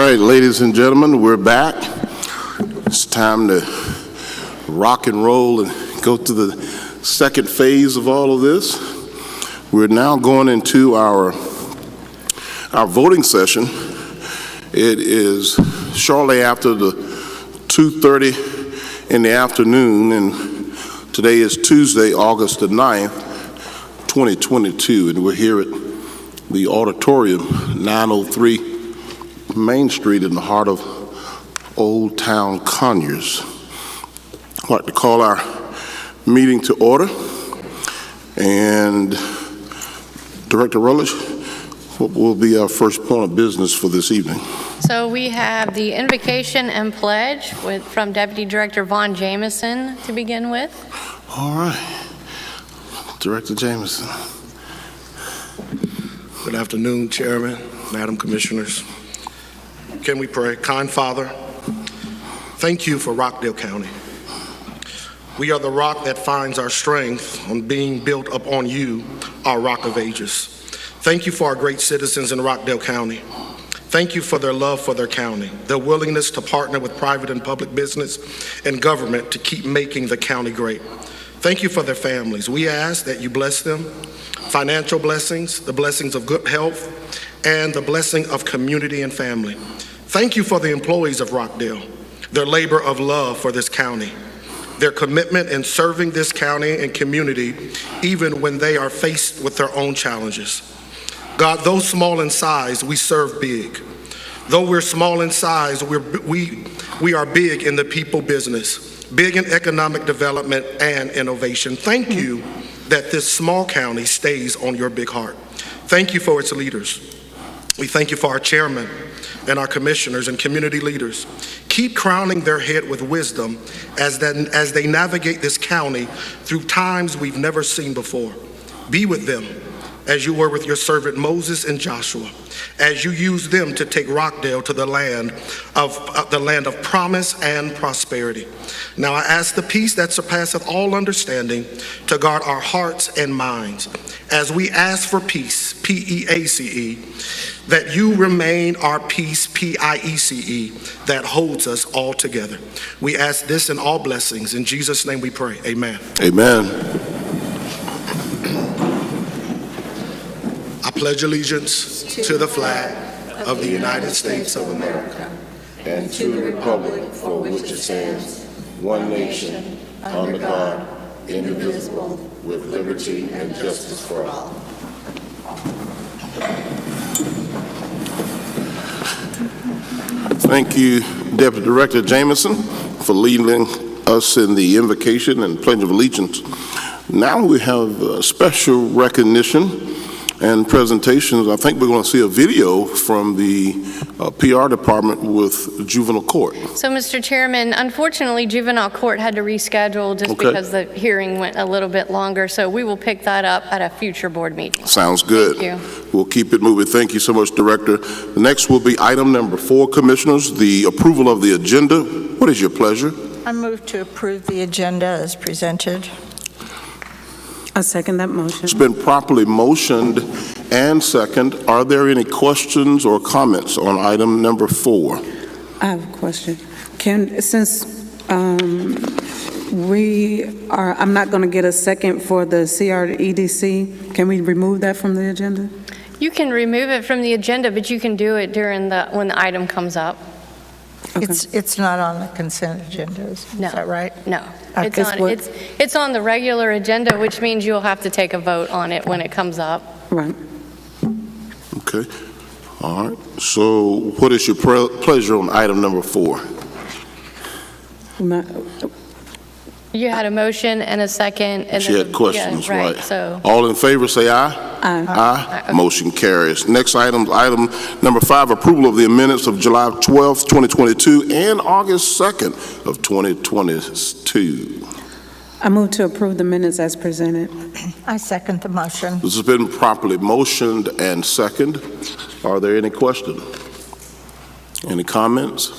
right, ladies and gentlemen, we're back. It's time to rock and roll and go to the second phase of all of this. We're now going into our voting session. It is shortly after the 2:30 in the afternoon, and today is Tuesday, August the 9th, 2022, and we're here at the auditorium, 903 Main Street in the heart of Old Town Conyers. I'd like to call our meeting to order. And Director Rutledge, what will be our first point of business for this evening? So we have the Invocation and Pledge from Deputy Director Vaughn Jameson to begin with. All right. Director Jameson. Good afternoon, Chairman, Madam Commissioners. Can we pray? Kind Father, thank you for Rockdale County. We are the rock that finds our strength on being built upon you, our Rock of Ages. Thank you for our great citizens in Rockdale County. Thank you for their love for their county, their willingness to partner with private and public business and government to keep making the county great. Thank you for their families. We ask that you bless them, financial blessings, the blessings of good health, and the blessing of community and family. Thank you for the employees of Rockdale, their labor of love for this county, their commitment in serving this county and community, even when they are faced with their own challenges. God, though small in size, we serve big. Though we're small in size, we are big in the people business, big in economic development and innovation. Thank you that this small county stays on your big heart. Thank you for its leaders. We thank you for our chairman and our commissioners and community leaders. Keep crowning their head with wisdom as they navigate this county through times we've never seen before. Be with them as you were with your servant Moses and Joshua, as you use them to take Rockdale to the land of promise and prosperity. Now I ask the peace that surpasseth all understanding to guard our hearts and minds. As we ask for peace, P-E-A-C-E, that you remain our peace, P-I-E-C-E, that holds us all together. We ask this in all blessings. In Jesus' name we pray, amen. Amen. I pledge allegiance to the flag of the United States of America and to the republic for which it stands, one nation, under God, indivisible, with liberty and justice for all. Thank you, Deputy Director Jameson, for leading us in the invocation and pledge of allegiance. Now we have a special recognition and presentations. I think we're going to see a video from the PR department with Juvenile Court. So, Mr. Chairman, unfortunately, Juvenile Court had to reschedule just because the hearing went a little bit longer, so we will pick that up at a future board meeting. Sounds good. Thank you. We'll keep it moving. Thank you so much, Director. The next will be item number 4, Commissioners, the approval of the agenda. What is your pleasure? I move to approve the agenda as presented. I second that motion. It's been properly motioned and second. Are there any questions or comments on item number 4? I have a question. Since I'm not going to get a second for the CREDC, can we remove that from the agenda? You can remove it from the agenda, but you can do it during when the item comes up. Okay. It's not on the consent agenda, is that right? No. It's on the regular agenda, which means you'll have to take a vote on it when it comes up. Right. Okay. All right. So what is your pleasure on item number 4? You had a motion and a second. And she had questions, yeah, right. So all in favor, say aye. Aye. Aye. Okay. Motion carries. Next item number 5, approval of the minutes of July 12th, 2022 and August 2nd of 2022. I move to approve the minutes as presented. I second the motion. This has been properly motioned and second. Are there any questions? Any comments?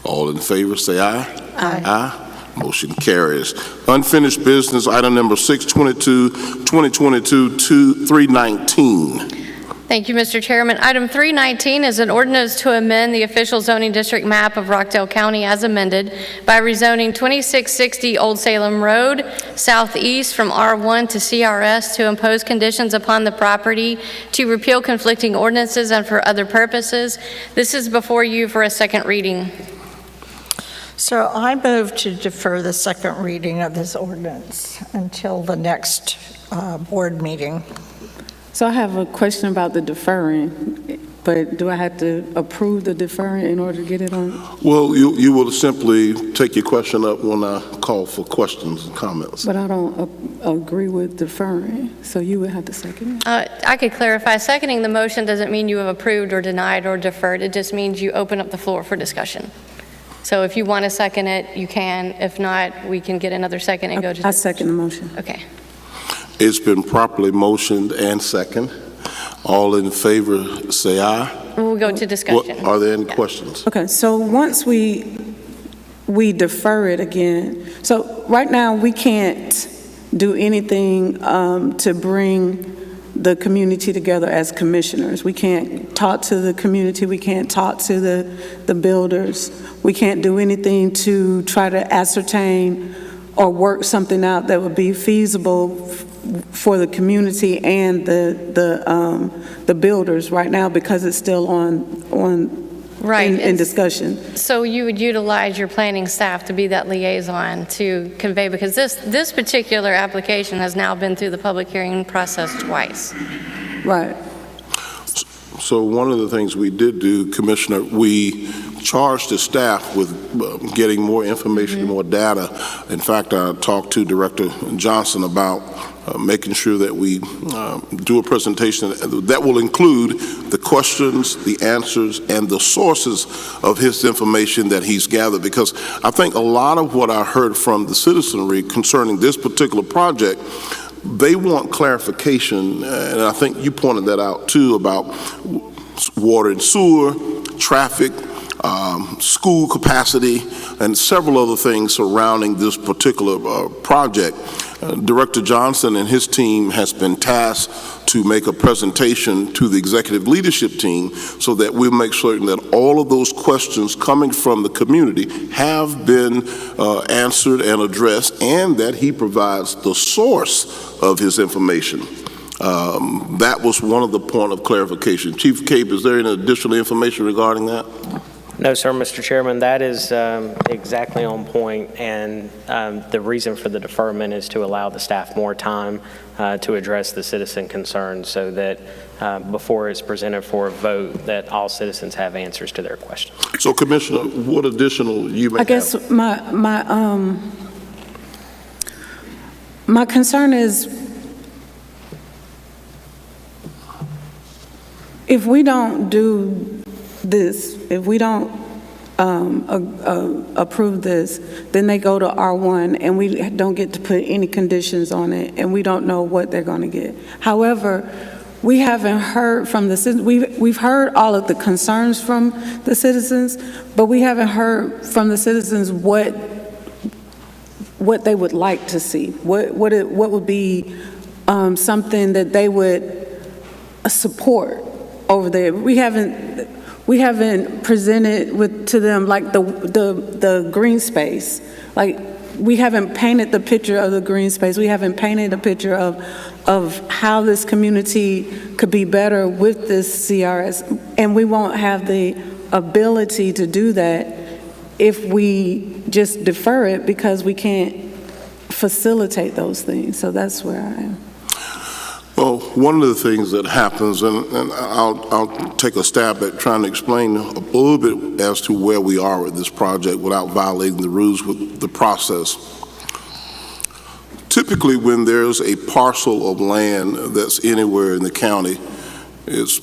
All in favor, say aye. Aye. Aye. Motion carries. Unfinished business, item number 622, 2022-319. Thank you, Mr. Chairman. Item 319 is an ordinance to amend the official zoning district map of Rockdale County as amended by rezoning 2660 Old Salem Road southeast from R1 to CRS to impose conditions upon the property, to repeal conflicting ordinances and for other purposes. This is before you for a second reading. So I move to defer the second reading of this ordinance until the next board meeting. So I have a question about the deferring, but do I have to approve the deferring in order to get it on? Well, you will simply take your question up when I call for questions and comments. But I don't agree with deferring, so you would have to second it? I could clarify. Seconding the motion doesn't mean you have approved or denied or deferred. It just means you open up the floor for discussion. So if you want to second it, you can. If not, we can get another second and go to... I second the motion. Okay. It's been properly motioned and second. All in favor, say aye. We'll go to discussion. Are there any questions? Okay, so once we defer it again, so right now we can't do anything to bring the community together as commissioners. We can't talk to the community, we can't talk to the builders, we can't do anything to try to ascertain or work something out that would be feasible for the community and the builders right now, because it's still in discussion. So you would utilize your planning staff to be that liaison to convey, because this particular application has now been through the public hearing process twice. Right. So one of the things we did do, Commissioner, we charged the staff with getting more information, more data. In fact, I talked to Director Johnson about making sure that we do a presentation that will include the questions, the answers, and the sources of his information that he's gathered. Because I think a lot of what I heard from the citizenry concerning this particular project, they want clarification, and I think you pointed that out too, about water and sewer, traffic, school capacity, and several other things surrounding this particular project. Director Johnson and his team has been tasked to make a presentation to the executive leadership team so that we'll make certain that all of those questions coming from the community have been answered and addressed, and that he provides the source of his information. That was one of the point of clarification. Chief Cape, is there any additional information regarding that? No, sir, Mr. Chairman, that is exactly on point, and the reason for the deferment is to allow the staff more time to address the citizen concerns, so that before it's presented for a vote, that all citizens have answers to their questions. So, Commissioner, what additional you may have? I guess my concern is, if we don't do this, if we don't approve this, then they go to R1 and we don't get to put any conditions on it, and we don't know what they're going to get. However, we haven't heard from the citizens. We've heard all of the concerns from the citizens, but we haven't heard from the citizens what they would like to see. What would be something that they would support over there. We haven't presented to them like the green space. Like, we haven't painted the picture of the green space. We haven't painted a picture of how this community could be better with this CRS, and we won't have the ability to do that if we just defer it, because we can't facilitate those things. So that's where I am. Well, one of the things that happens, and I'll take a stab at trying to explain a little bit as to where we are with this project without violating the rules with the process. Typically, when there's a parcel of land that's anywhere in the county, it's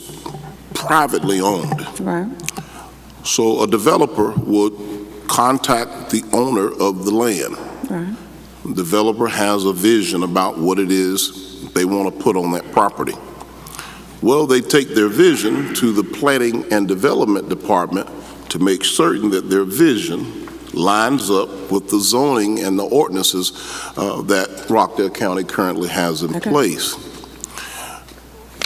privately owned. Right. So a developer would contact the owner of the land. Right. The developer has a vision about what it is they want to put on that property. Well, they take their vision to the planning and development department to make certain that their vision lines up with the zoning and the ordinances that Rockdale County currently has in place.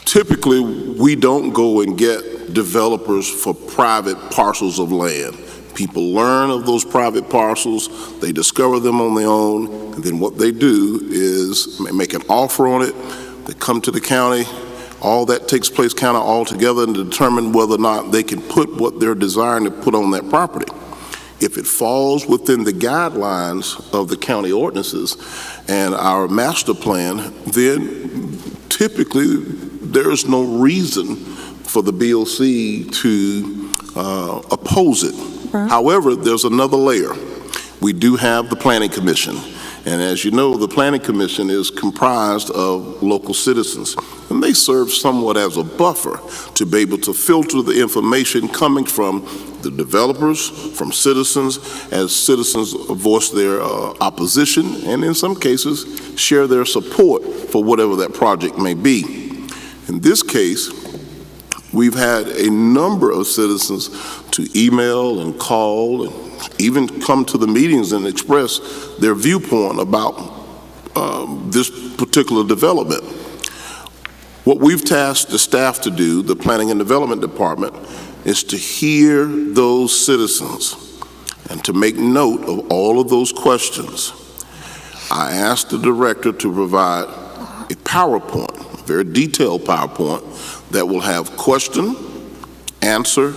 Typically, we don't go and get developers for private parcels of land. People learn of those private parcels, they discover them on their own, and then what they do is make an offer on it. They come to the county. All that takes place kind of all together and determine whether or not they can put what they're desiring to put on that property. If it falls within the guidelines of the county ordinances and our master plan, then typically there's no reason for the BOC to oppose it. Right. However, there's another layer. We do have the Planning Commission. And as you know, the Planning Commission is comprised of local citizens, and they serve somewhat as a buffer to be able to filter the information coming from the developers, from citizens, as citizens voice their opposition, and in some cases, share their support for whatever that project may be. In this case, we've had a number of citizens to email and call and even come to the meetings and express their viewpoint about this particular development. What we've tasked the staff to do, the Planning and Development Department, is to hear those citizens and to make note of all of those questions. I asked the director to provide a PowerPoint, a very detailed PowerPoint, that will have question, answer,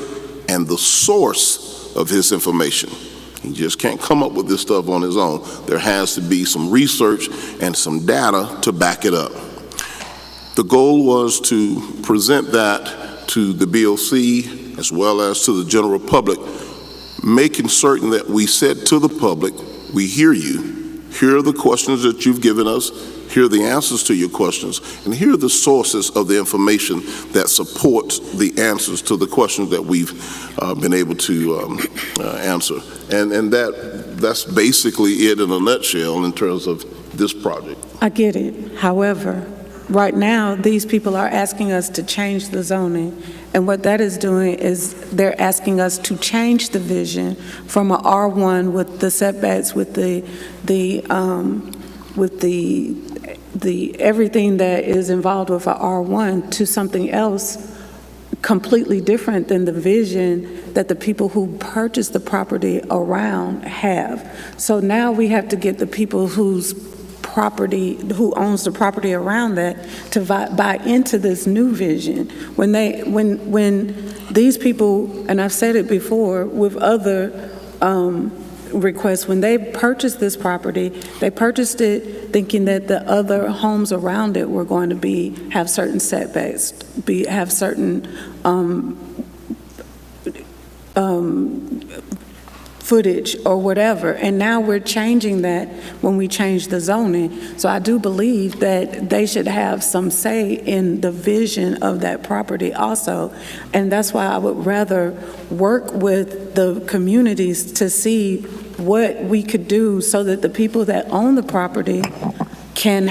and the source of his information. He just can't come up with this stuff on his own. There has to be some research and some data to back it up. The goal was to present that to the BOC as well as to the general public, making certain that we said to the public, we hear you, here are the questions that you've given us, here are the answers to your questions, and here are the sources of the information that supports the answers to the questions that we've been able to answer. And that's basically it in a nutshell in terms of this project. I get it. However, right now, these people are asking us to change the zoning, and what that is doing is they're asking us to change the vision from a R1 with the setbacks, with the everything that is involved with a R1 to something else completely different than the vision that the people who purchase the property around have. So now we have to get the people who owns the property around that to buy into this new vision. When these people, and I've said it before with other requests, when they purchased this property, they purchased it thinking that the other homes around it were going to have certain setbacks, have certain footage or whatever, and now we're changing that when we change the zoning. So I do believe that they should have some say in the vision of that property also, and that's why I would rather work with the communities to see what we could do so that the people that own the property can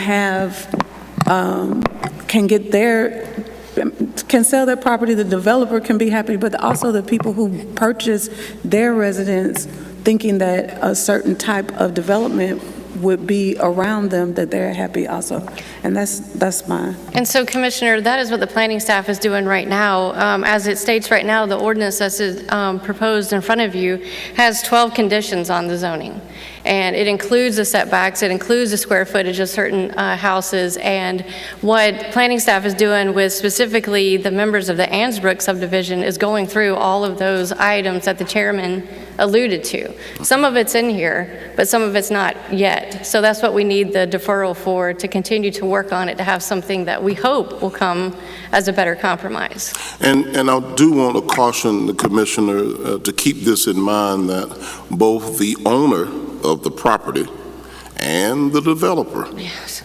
sell their property, the developer can be happy, but also the people who purchase their residence thinking that a certain type of development would be around them, that they're happy also. And that's mine. And so, Commissioner, that is what the planning staff is doing right now. As it states right now, the ordinance that's proposed in front of you has 12 conditions on the zoning. And it includes the setbacks, it includes the square footage of certain houses, and what planning staff is doing with specifically the members of the Ansbrook subdivision is going through all of those items that the chairman alluded to. Some of it's in here, but some of it's not yet. So that's what we need the deferral for, to continue to work on it, to have something that we hope will come as a better compromise. And I do want to caution the commissioner to keep this in mind, that both the owner of the property and the developer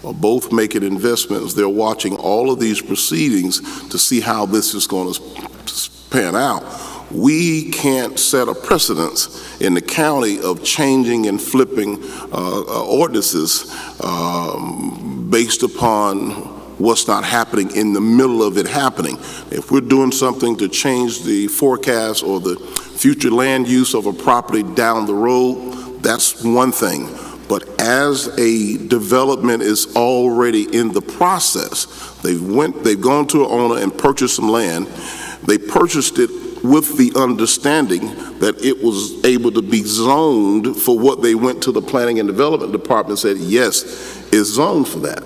are both making investments. They're watching all of these proceedings to see how this is going to pan out. We can't set a precedence in the county of changing and flipping ordinances based upon what's not happening in the middle of it happening. If we're doing something to change the forecast or the future land use of a property down the road, that's one thing. But as a development is already in the process, they've gone to an owner and purchased some land. They purchased it with the understanding that it was able to be zoned for what they went to the Planning and Development Department and said, yes, it's zoned for that.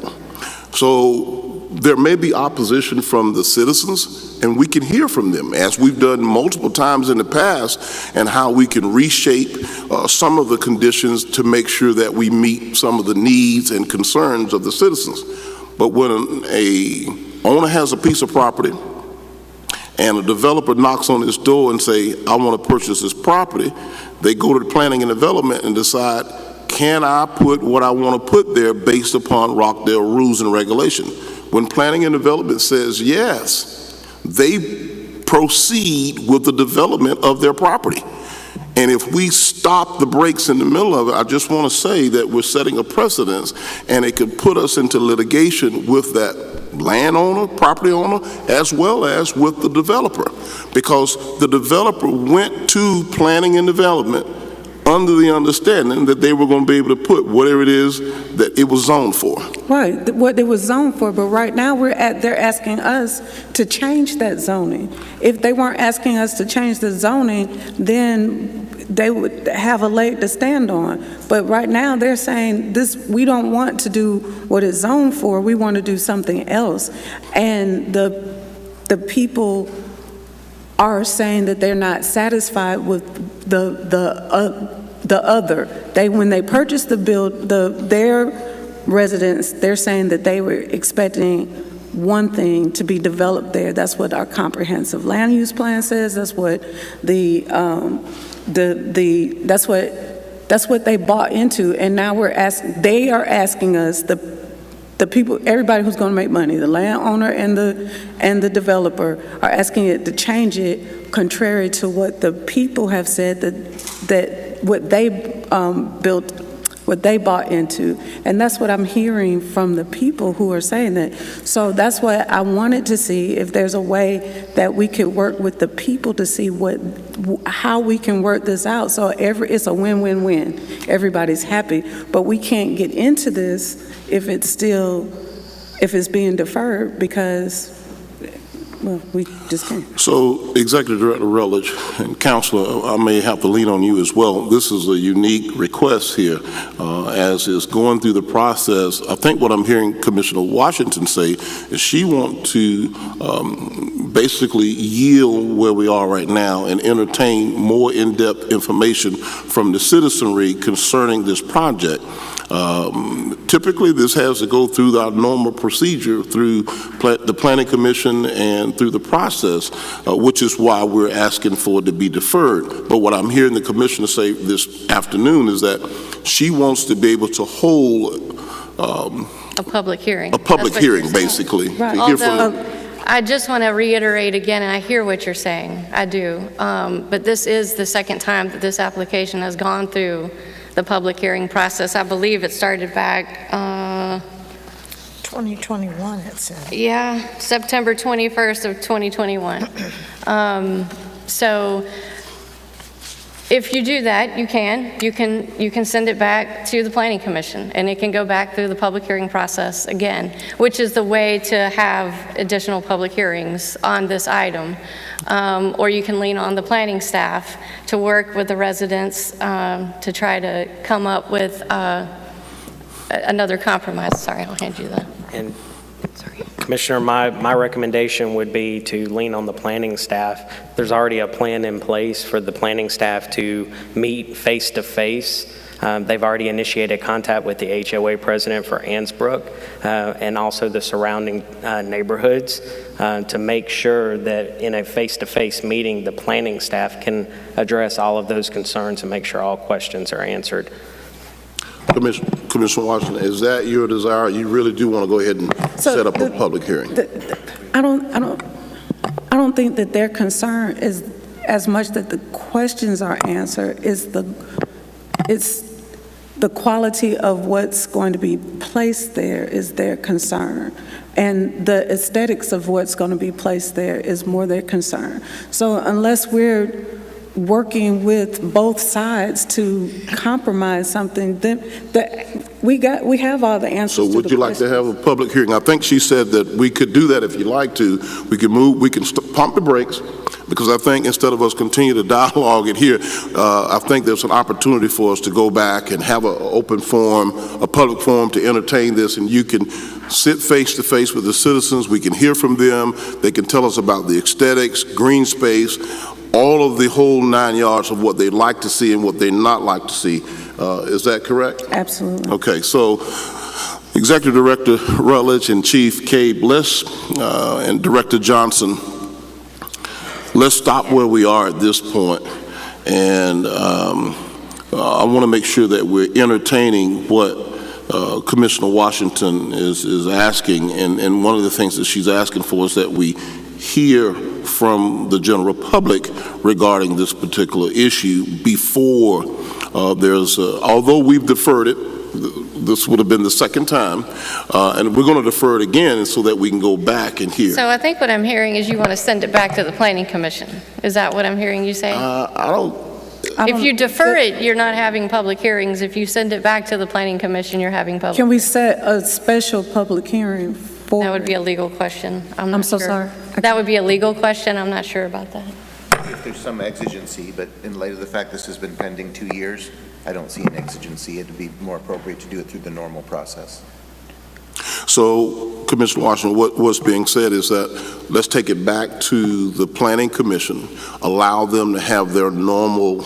So there may be opposition from the citizens, and we can hear from them, as we've done multiple times in the past, and how we can reshape some of the conditions to make sure that we meet some of the needs and concerns of the citizens. But when an owner has a piece of property and a developer knocks on his door and say, I want to purchase this property, they go to the Planning and Development and decide, can I put what I want to put there based upon Rockdale rules and regulation? When Planning and Development says yes, they proceed with the development of their property. And if we stop the brakes in the middle of it, I just want to say that we're setting a precedence, and it could put us into litigation with that landowner, property owner, as well as with the developer. Because the developer went to Planning and Development under the understanding that they were going to be able to put whatever it is that it was zoned for. Right, what it was zoned for, but right now they're asking us to change that zoning. If they weren't asking us to change the zoning, then they would have a leg to stand on. But right now they're saying this, we don't want to do what it's zoned for, we want to do something else. And the people are saying that they're not satisfied with the other. When they purchased their residence, they're saying that they were expecting one thing to be developed there. That's what our comprehensive land use plan says. That's what that's what they bought into. And now they are asking us, the people, everybody who's going to make money, the landowner and the developer, are asking it to change it contrary to what the people have said that what they built, what they bought into. And that's what I'm hearing from the people who are saying that. So that's what I wanted to see, if there's a way that we could work with the people to see how we can work this out. So it's a win-win-win. Everybody's happy, but we can't get into this if it's being deferred, because, well, we just can't. So, Executive Director Rutledge and Councilor, I may have to lean on you as well. This is a unique request here, as is going through the process. I think what I'm hearing Commissioner Washington say is she wants to basically yield where we are right now and entertain more in-depth information from the citizenry concerning this project. Typically, this has to go through our normal procedure through the Planning Commission and through the process, which is why we're asking for it to be deferred. But what I'm hearing the Commissioner say this afternoon is that she wants to be able to hold A public hearing. a public hearing, basically. Right. To hear from Although, I just want to reiterate again, and I hear what you're saying, I do, but this is the second time that this application has gone through the public hearing process. I believe it started back, 2021, it said. yeah, September 21st of 2021. So if you do that, you can send it back to the Planning Commission, and it can go back through the public hearing process again, which is the way to have additional public hearings on this item. Or you can lean on the planning staff to work with the residents to try to come up with another compromise. Sorry, I'll hand you that. And Sorry. Commissioner, my recommendation would be to lean on the planning staff. There's already a plan in place for the planning staff to meet face-to-face. They've already initiated contact with the HOA president for Annsbrook and also the surrounding neighborhoods to make sure that in a face-to-face meeting, the planning staff can address all of those concerns and make sure all questions are answered. Commissioner Washington, is that your desire? You really do want to go ahead and set up a public hearing? I don't think that their concern is as much that the questions are answered, it's the quality of what's going to be placed there is their concern. And the aesthetics of what's going to be placed there is more their concern. So unless we're working with both sides to compromise something, then we have all the answers So to would the you like to questions. have a public hearing? I think she said that we could do that if you like to. We can pump the brakes, because I think instead of us continue to dialogue it here, I think there's an opportunity for us to go back and have an open forum, a public forum to entertain this, and you can sit face to face with the citizens. We can hear from them. They can tell us about the aesthetics, green space, all of the whole 9 yards of what they'd like to see and what they not like to see. Is that correct? Absolutely. Okay, so Executive Director Rutledge and Chief Cabe, and Director Johnson, let's stop where we are at this point. And I want to make sure that we're entertaining what Commissioner Washington is asking. And one of the things that she's asking for is that we hear from the general public regarding this particular issue before although we've deferred it, this would have been the second time, and we're going to defer it again so that we can go back and hear. So I think what I'm hearing is you want to send it back to the Planning Commission. Is that what I'm hearing you say? If you defer it, you're not having public hearings. If you send it back to the Planning Commission, you're having public. Can we set a special public hearing for? That would be a legal question. I'm so sure. sorry. That would be a legal question. I'm not sure about that. If there's some exigency, but in light of the fact this has been pending 2 years, I don't see an exigency. It'd be more appropriate to do it through the normal process. So, Commissioner Washington, what's being said is that let's take it back to the Planning Commission, allow them to have their normal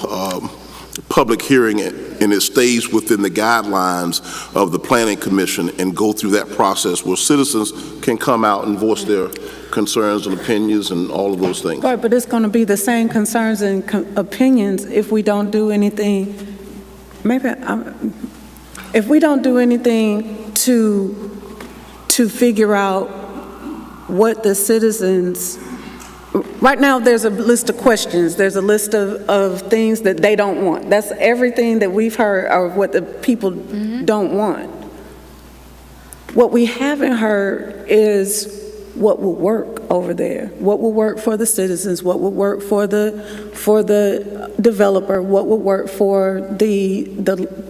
public hearing, and it stays within the guidelines of the Planning Commission, and go through that process where citizens can come out and voice their concerns and opinions and all of those things. Right, but it's going to be the same concerns and opinions if we don't do anything. If we don't do anything to figure out what the citizens. Right now, there's a list of questions. There's a list of things that they don't want. That's everything that we've heard of what the people don't want. What we haven't heard is what will work over there, what will work for the citizens, what will work for the developer, what will work for the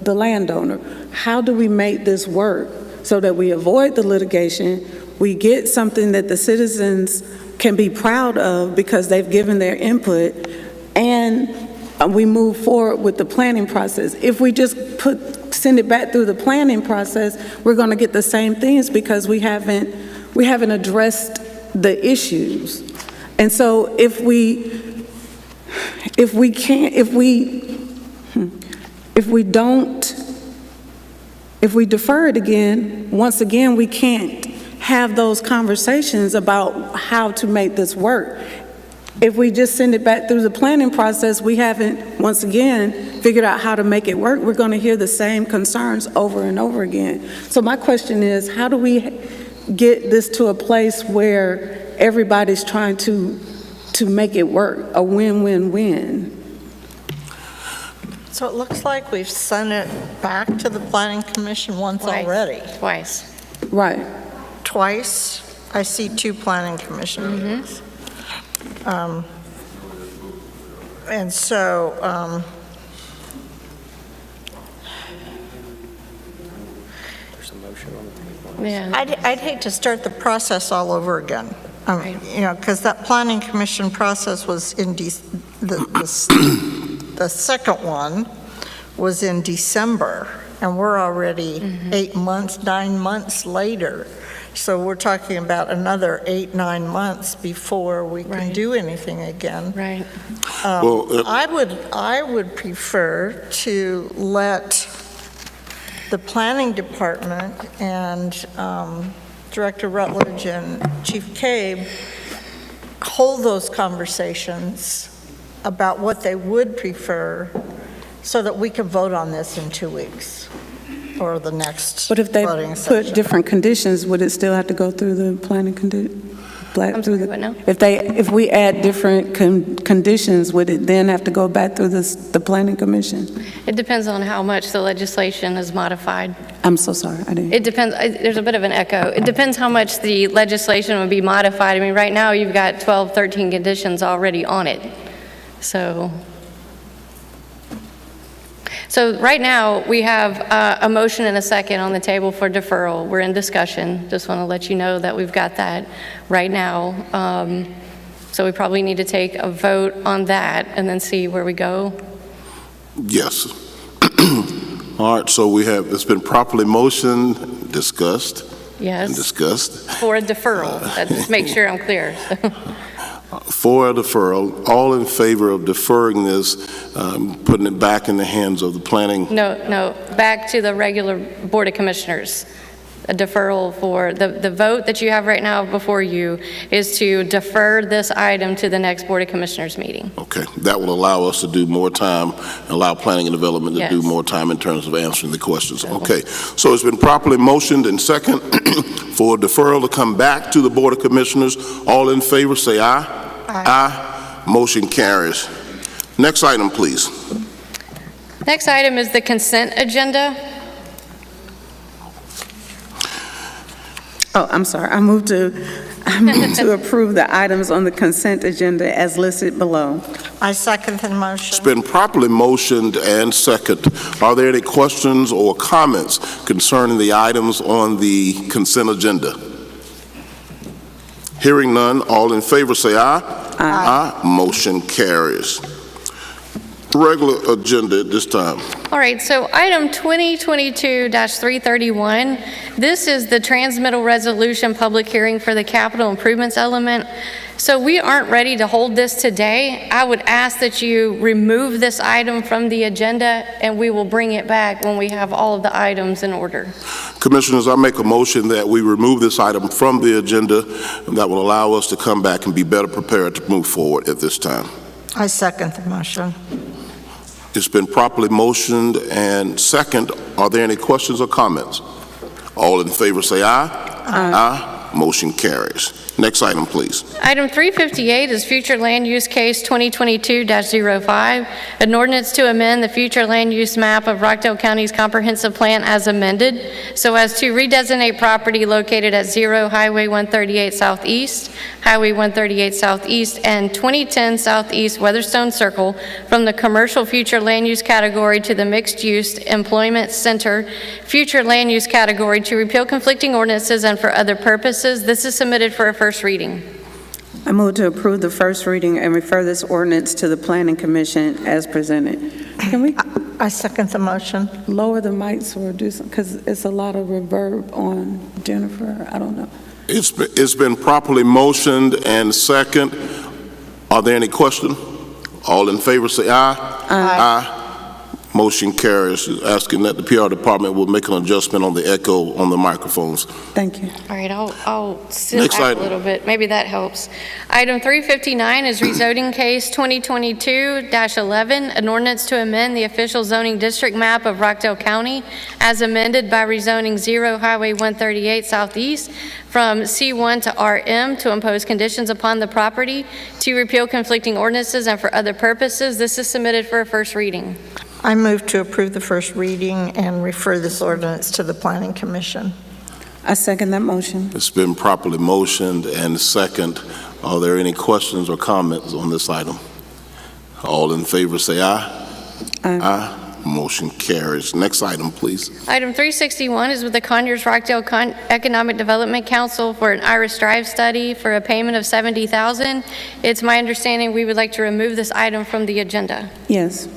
landowner. How do we make this work so that we avoid the litigation, we get something that the citizens can be proud of because they've given their input, and we move forward with the planning process. If we just send it back through the planning process, we're going to get the same things because we haven't addressed the issues. And so if we defer it again, once again, we can't have those conversations about how to make this work. If we just send it back through the planning process, we haven't, once again, figured out how to make it work. We're going to hear the same concerns over and over again. So my question is, how do we get this to a place where everybody's trying to make it work, a win-win-win? So it looks like we've sent it back to the Planning Commission once already. Twice. Right. Twice. I see 2 Planning Commission meetings. And so, There's a motion on the table. Yeah. I'd hate to start the process all over again. Right. You know, because that Planning Commission process was in the second one was in December, and we're already 9 months later. So we're talking about another 8-9 months before we can Right. do anything again. Right. I would prefer to let the planning department and Director Rutledge and Chief Cabe hold those conversations about what they would prefer so that we can vote on this in 2 weeks or the next But if they voting put session. different conditions, would it still have to go through the planning I'm sorry, what now? If we add different conditions, would it then have to go back through the planning commission? It depends on how much the legislation is modified. I'm so sorry, I didn't. It depends, there's a bit of an echo. It depends how much the legislation would be modified. I mean, right now, you've got 12, 13 conditions already on it. So So right now, we have a motion and a second on the table for deferral. We're in discussion. Just want to let you know that we've got that right now. So we probably need to take a vote on that and then see where we go. Yes. All right, so it's been properly motioned, discussed, and Yes, discussed. for a deferral. Let's make sure I'm clear. For a deferral, all in favor of deferring this, putting it back in the hands of the planning? No, back to the regular Board of Commissioners. A deferral for, the vote that you have right now before you is to defer this item to the next Board of Commissioners meeting. Okay, that will allow us to do more time, allow planning and development to do Yes. more time in terms of answering the questions. Okay, so it's been properly motioned and second for deferral to come back to the Board of Commissioners. All in favor, say aye. Aye. Motion carries. Next item, please. Next item is the consent agenda. Oh, I'm sorry. I move to approve the items on the consent agenda as listed below. I second the It's motion. been properly motioned and second. Are there any questions or comments concerning the items on the consent agenda? Hearing none, all in favor say aye. Aye. Motion carries. Regular agenda at this time. All right, so item 2022-331, this is the transmittal resolution public hearing for the capital improvements element. So we aren't ready to hold this today. I would ask that you remove this item from the agenda, and we will bring it back when we have all of the items in order. Commissioners, I make a motion that we remove this item from the agenda, and that will allow us to come back and be better prepared to move forward at this time. I second the motion. It's been properly motioned and second. Are there any questions or comments? All in favor say aye. Aye. Motion carries. Next item, please. Item 358 is future land use case 2022-05, an ordinance to amend the future land use map of Rockdale County's comprehensive plan as amended, so as to redesignate property located at 0 Highway 138 Southeast, Highway 138 Southeast, and 2010 Southeast Weatherstone Circle from the commercial future land use category to the mixed use employment center future land use category, to repeal conflicting ordinances and for other purposes. This is submitted for a first reading. I move to approve the first reading and refer this ordinance to the Planning Commission as presented. Can we I second the motion. lower the mics or do something, because it's a lot of reverb on Jennifer. I don't know. It's been properly motioned and second. Are there any questions? All in favor say aye. Aye. Motion carries. Asking that the PR department will make an adjustment on the echo on the microphones. Thank you. All right, I'll sit Next back item. a little bit. Maybe that helps. Item 359 is rezoning case 2022-11, an ordinance to amend the official zoning district map of Rockdale County as amended by rezoning 0 Highway 138 Southeast from C1 to RM to impose conditions upon the property, to repeal conflicting ordinances and for other purposes. This is submitted for a first reading. I move to approve the first reading and refer this ordinance to the Planning Commission. I second that motion. It's been properly motioned and second. Are there any questions or comments on this item? All in favor say aye. Aye. Motion carries. Next item, please. Item 361 is with the Conyers-Rockdale Economic Development Council for an Iris Drive study for a payment of $70,000. It's my understanding we would like to remove this item from the agenda. Yes.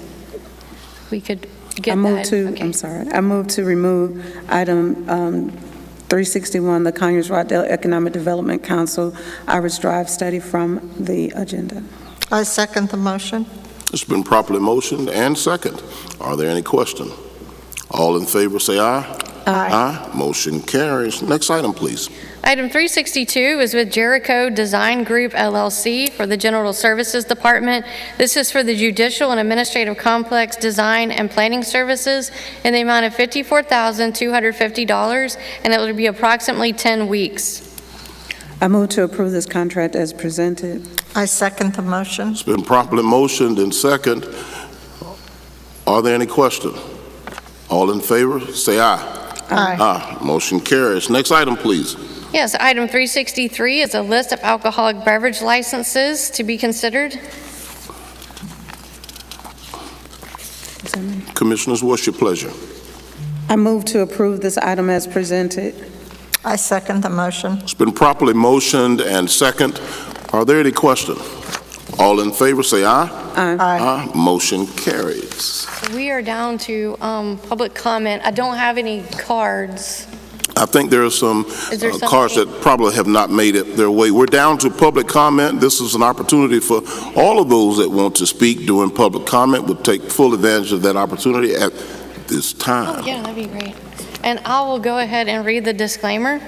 We could get I move that. to, Okay. I'm sorry. I move to remove item 361, the Conyers-Rockdale Economic Development Council Iris Drive study from the agenda. I second the motion. It's been properly motioned and second. Are there any questions? All in favor say aye. Aye. Motion carries. Next item, please. Item 362 is with Jericho Design Group LLC for the General Services Department. This is for the Judicial and Administrative Complex Design and Planning Services in the amount of $54,250, and it will be approximately 10 weeks. I move to approve this contract as presented. I second the motion. It's been properly motioned and second. Are there any questions? All in favor say aye. Aye. Aye. Motion carries. Next item, please. Yes, item 363 is a list of alcoholic beverage licenses to be considered. Is Chairman. Commissioners, what's your pleasure? I move to approve this item as presented. I second the motion. It's been properly motioned and second. Are there any questions? All in favor, say aye. Aye. Aye. Motion carries. We are down to public comment. I don't have any cards. I think there are some Is there cards something? that probably have not made it their way. We're down to public comment. This is an opportunity for all of those that want to speak during public comment. We'll take full advantage of that opportunity at this time. Oh, yeah, that'd be great. And I will go ahead and read the disclaimer.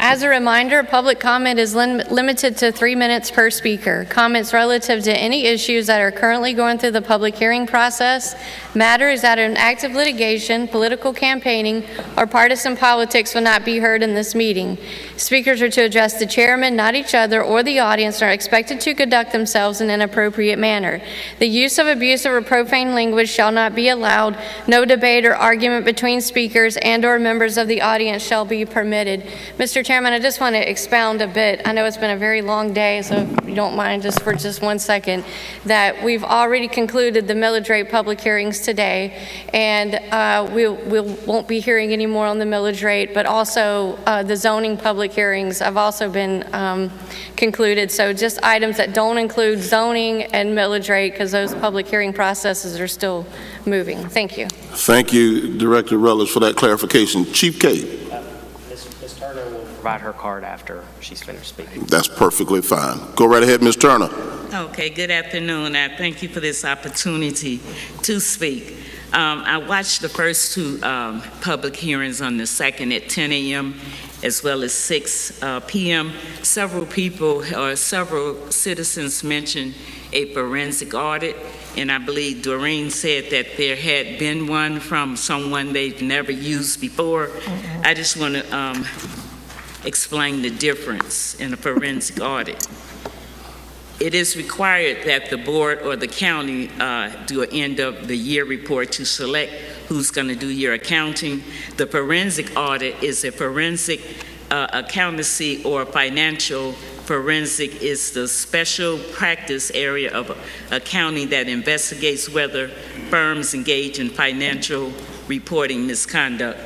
As a reminder, public comment is limited to 3 minutes per speaker. Comments relative to any issues that are currently going through the public hearing process, matters that are in active litigation, political campaigning, or partisan politics will not be heard in this meeting. Speakers are to address the chairman, not each other or the audience, and are expected to conduct themselves in an appropriate manner. The use of abusive or profane language shall not be allowed. No debate or argument between speakers and/or members of the audience shall be permitted. Mr. Chairman, I just want to expound a bit. I know it's been a very long day, so if you don't mind just for 1 second, that we've already concluded the millage rate public hearings today, and we won't be hearing any more on the millage rate, but also the zoning public hearings have also been concluded. So just items that don't include zoning and millage rate, because those public hearing processes are still moving. Thank you. Thank you, Director Rutledge, for that clarification. Chief Cade. Ms. Turner will provide her card after she's finished speaking. That's perfectly fine. Go right ahead, Ms. Turner. Okay, good afternoon. I thank you for this opportunity to speak. I watched the first two public hearings on the 2nd at 10 a.m. as well as 6 p.m. Several people or several citizens mentioned a forensic audit, and I believe Doreen said that there had been one from someone they've never used before. I just want to explain the difference in a forensic audit. It is required that the board or the county do an end-of-the-year report to select who's going to do your accounting. The forensic audit is a forensic accountancy or financial. Forensic is the special practice area of accounting that investigates whether firms engage in financial reporting misconduct.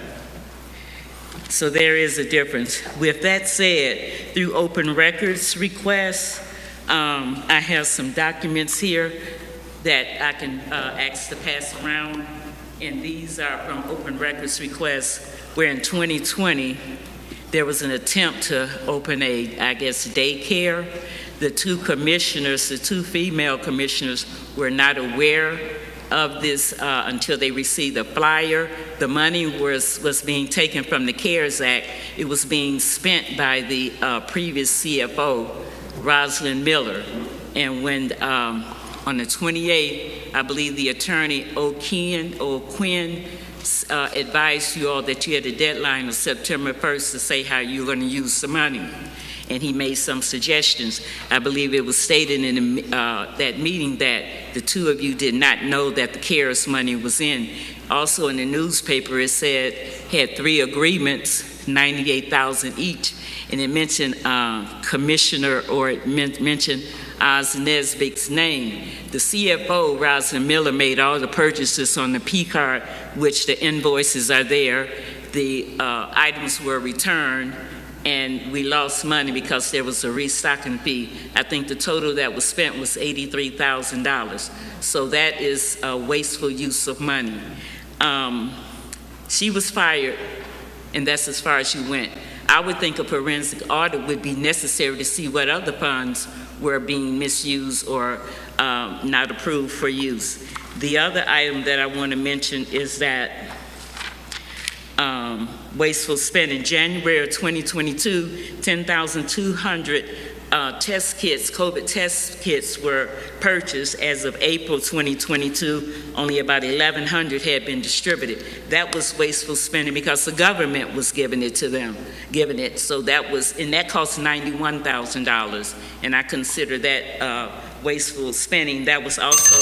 So there is a difference. With that said, through open records requests, I have some documents here that I can ask to pass around, and these are from open records requests where in 2020 there was an attempt to open a, daycare. The two commissioners, the two female commissioners, were not aware of this until they received a flyer. The money was being taken from the CARES Act. It was being spent by the previous CFO, Rosalind Miller. And when on the 28th, I believe the attorney O'Quinn advised you all that you had a deadline of September 1st to say how you were going to use the money. And he made some suggestions. I believe it was stated in that meeting that the two of you did not know that the CARES money was in. Also in the newspaper, it said had 3 agreements, $98,000 each, and it mentioned Commissioner, or it mentioned Oz Nesbitt's name. The CFO, Rosalind Miller, made all the purchases on the P card, which the invoices are there. The items were returned, and we lost money because there was a restocking fee. I think the total that was spent was $83,000. So that is a wasteful use of money. She was fired, and that's as far as she went. I would think a forensic audit would be necessary to see what other funds were being misused or not approved for use. The other item that I want to mention is that wasteful spending. January of 2022, 10,200 test kits, COVID test kits were purchased. As of April 2022, only about 1,100 had been distributed. That was wasteful spending because the government was giving it to them, So that was, and that cost $91,000. And I consider that wasteful spending. That was also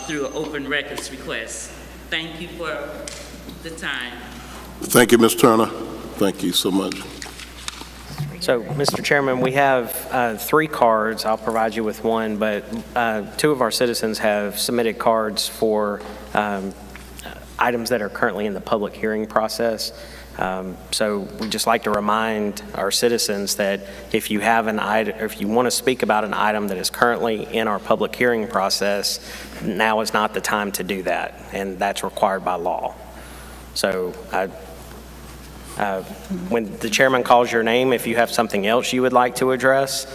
through an open records request. Thank you for the time. Thank you, Ms. Turner. Thank you so much. So, Mr. Chairman, we have 3 cards. I'll provide you with one, but 2 of our citizens have submitted cards for items that are currently in the public hearing process. So we'd just like to remind our citizens that if you have an item, if you want to speak about an item that is currently in our public hearing process, now is not the time to do that, and that's required by law. So when the chairman calls your name, if you have something else you would like to address,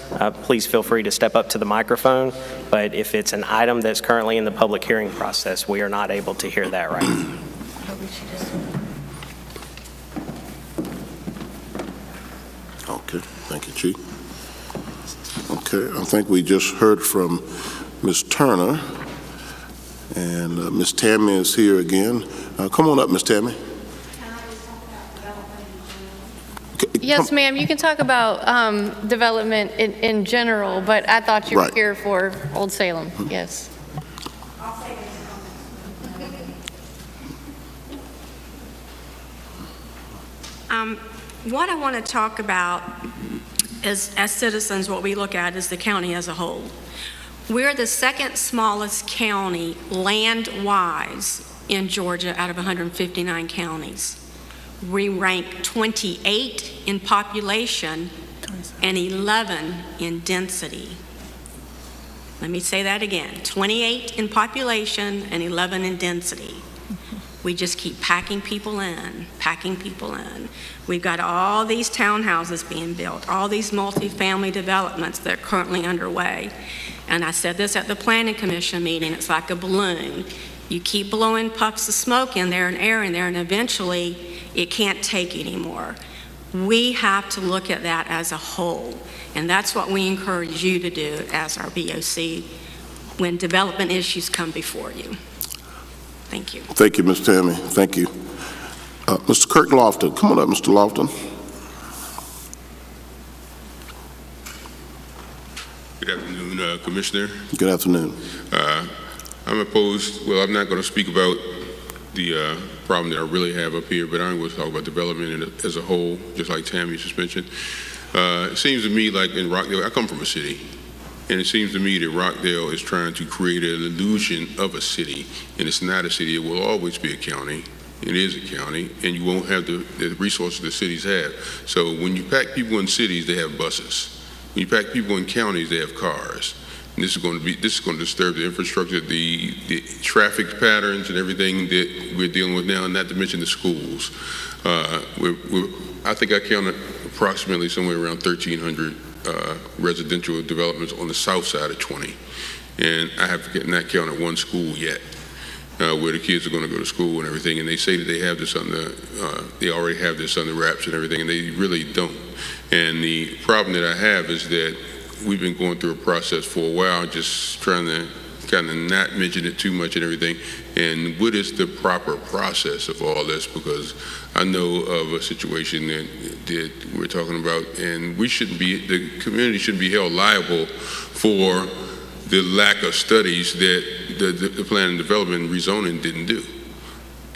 please feel free to step up to the microphone. But if it's an item that's currently in the public hearing process, we are not able to hear that right now. Okay, thank you, Chief. Okay, I think we just heard from Ms. Turner, and Ms. Tammy is here again. Come on up, Ms. Tammy. Yes, ma'am, you can talk about development in general, but I thought you were Right. here for Old Salem, yes. What I want to talk about is, as citizens, what we look at is the county as a whole. We're the second smallest county land-wise in Georgia out of 159 counties. We rank 28 in population and 11 in density. Let me say that again, 28 in population and 11 in density. We just keep packing people in, packing people in. We've got all these townhouses being built, all these multifamily developments that are currently underway. And I said this at the Planning Commission meeting, it's like a balloon. You keep blowing puffs of smoke in there and air in there, and eventually it can't take anymore. We have to look at that as a whole, and that's what we encourage you to do as our BOC when development issues come before you. Thank you. Thank you, Ms. Tammy. Thank you. Mr. Kirk Lofton. Come on up, Mr. Lofton. Good afternoon, Commissioner. Good afternoon. I'm opposed, well, I'm not going to speak about the problem that I really have up here, but I'm going to talk about development as a whole, just like Tammy just mentioned. It seems to me like in Rockdale, I come from a city, and it seems to me that Rockdale is trying to create an illusion of a city, and it's not a city. It will always be a county. It is a county, and you won't have the resources the cities have. So when you pack people in cities, they have buses. When you pack people in counties, they have cars. And this is going to disturb the infrastructure, the traffic patterns and everything that we're dealing with now, and not to mention the schools. I think I counted approximately somewhere around 1,300 residential developments on the south side of 20. And I have not counted one school yet where the kids are going to go to school and everything. And they say that they have this they already have this under wraps and everything, and they really don't. And the problem that I have is that we've been going through a process for a while, just trying to kind of not mention it too much and everything. And what is the proper process of all this? Because I know of a situation that we're talking about, and the community shouldn't be held liable for the lack of studies that the plan and development and rezoning didn't do.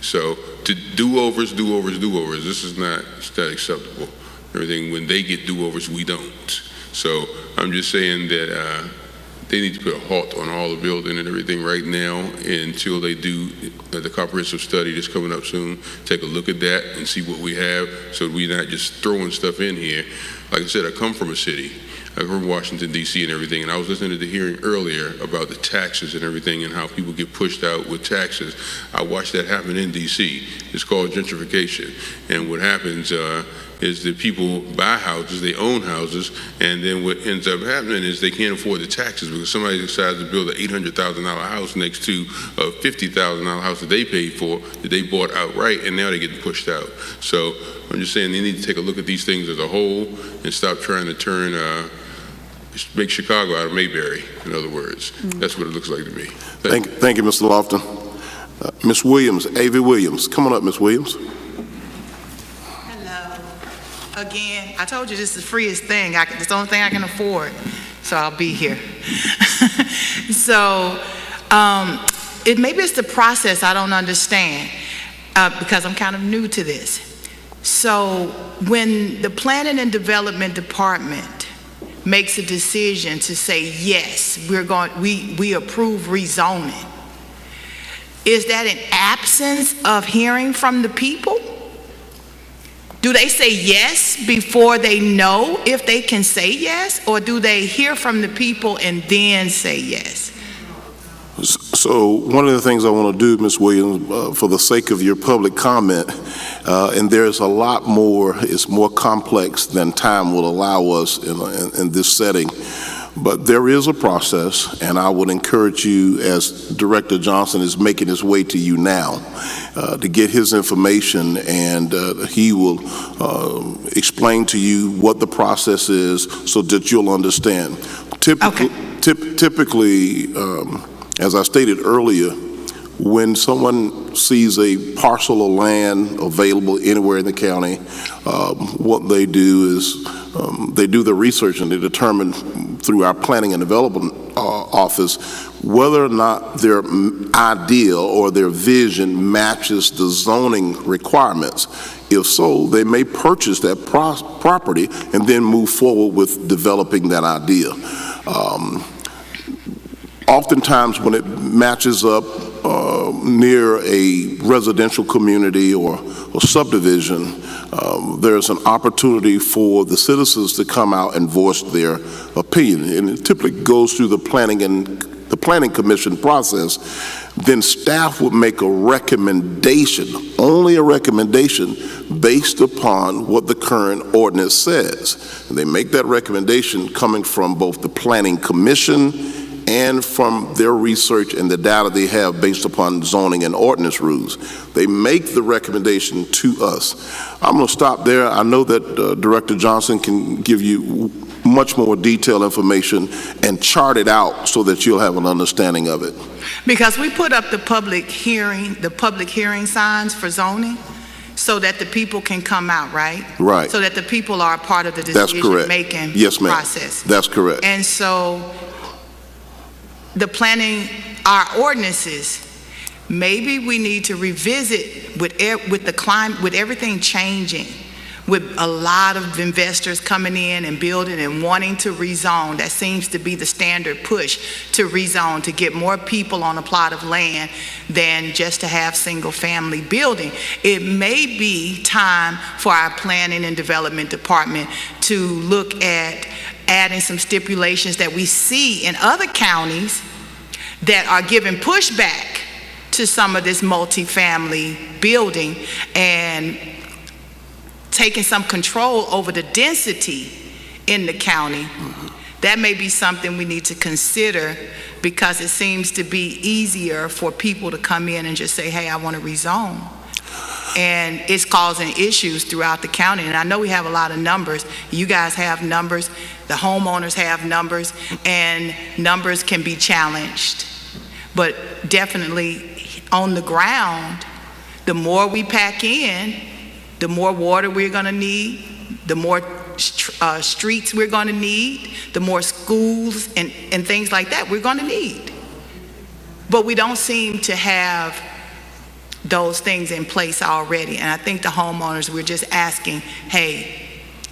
So to do-overs, this is not acceptable. Everything, when they get do-overs, we don't. So I'm just saying that they need to put a halt on all the building and everything right now until they do the comprehensive study that's coming up soon. Take a look at that and see what we have, so we're not just throwing stuff in here. Like I said, I come from a city. I'm from Washington, D.C. and everything, and I was listening to the hearing earlier about the taxes and everything and how people get pushed out with taxes. I watched that happen in D.C. It's called gentrification. And what happens is that people buy houses, they own houses, and then what ends up happening is they can't afford the taxes because somebody decides to build an $800,000 house next to a $50,000 house that they paid for, that they bought outright, and now they're getting pushed out. So I'm just saying they need to take a look at these things as a whole and stop trying to make Chicago out of Mayberry, in other words. That's what it looks like to me. Thank you, Mr. Lofton. Ms. Williams, A.V. Williams. Come on up, Ms. Williams. Hello. Again, I told you this is the freest thing. It's the only thing I can afford, so I'll be here. So maybe it's the process I don't understand because I'm kind of new to this. So when the Planning and Development Department makes a decision to say, yes, we approve rezoning, is that an absence of hearing from the people? Do they say yes before they know if they can say yes, or do they hear from the people and then say yes? So one of the things I want to do, Ms. Williams, for the sake of your public comment, and there's a lot more, it's more complex than time will allow us in this setting, but there is a process, and I would encourage you, as Director Johnson is making his way to you now, to get his information, and he will explain to you what the process is so that you'll understand. Typically, as I stated earlier, when someone sees a parcel of land available anywhere in the county, what they do is they do the research and they determine through our Planning and Development Office whether or not their idea or their vision matches the zoning requirements. If so, they may purchase that property and then move forward with developing that idea. Oftentimes when it matches up near a residential community or subdivision, there's an opportunity for the citizens to come out and voice their opinion. And it typically goes through the planning commission process. Then staff would make a recommendation, only a recommendation, based upon what the current ordinance says. And they make that recommendation coming from both the planning commission and from their research and the data they have based upon zoning and ordinance rules. They make the recommendation to us. I'm going to stop there. I know that Director Johnson can give you much more detailed information and chart it out so that you'll have an understanding of it. Because we put up the public hearing signs for zoning so that the people can come out, right? Right. So that the people are a part of the decision-making Yes, ma'am. process. That's correct. And so the planning, our ordinances, maybe we need to revisit with the climate, with everything changing, with a lot of investors coming in and building and wanting to rezone. That seems to be the standard push, to rezone, to get more people on a plot of land than just to have single family building. It may be time for our Planning and Development Department to look at adding some stipulations that we see in other counties that are giving pushback to some of this multifamily building and taking some control over the density in the county. That may be something we need to consider, because it seems to be easier for people to come in and just say, hey, I want to rezone. And it's causing issues throughout the county. And I know we have a lot of numbers. You guys have numbers. The homeowners have numbers. And numbers can be challenged. But definitely on the ground, the more we pack in, the more water we're going to need, the more streets we're going to need, the more schools and things like that we're going to need. But we don't seem to have those things in place already. And I think the homeowners, we're just asking, hey,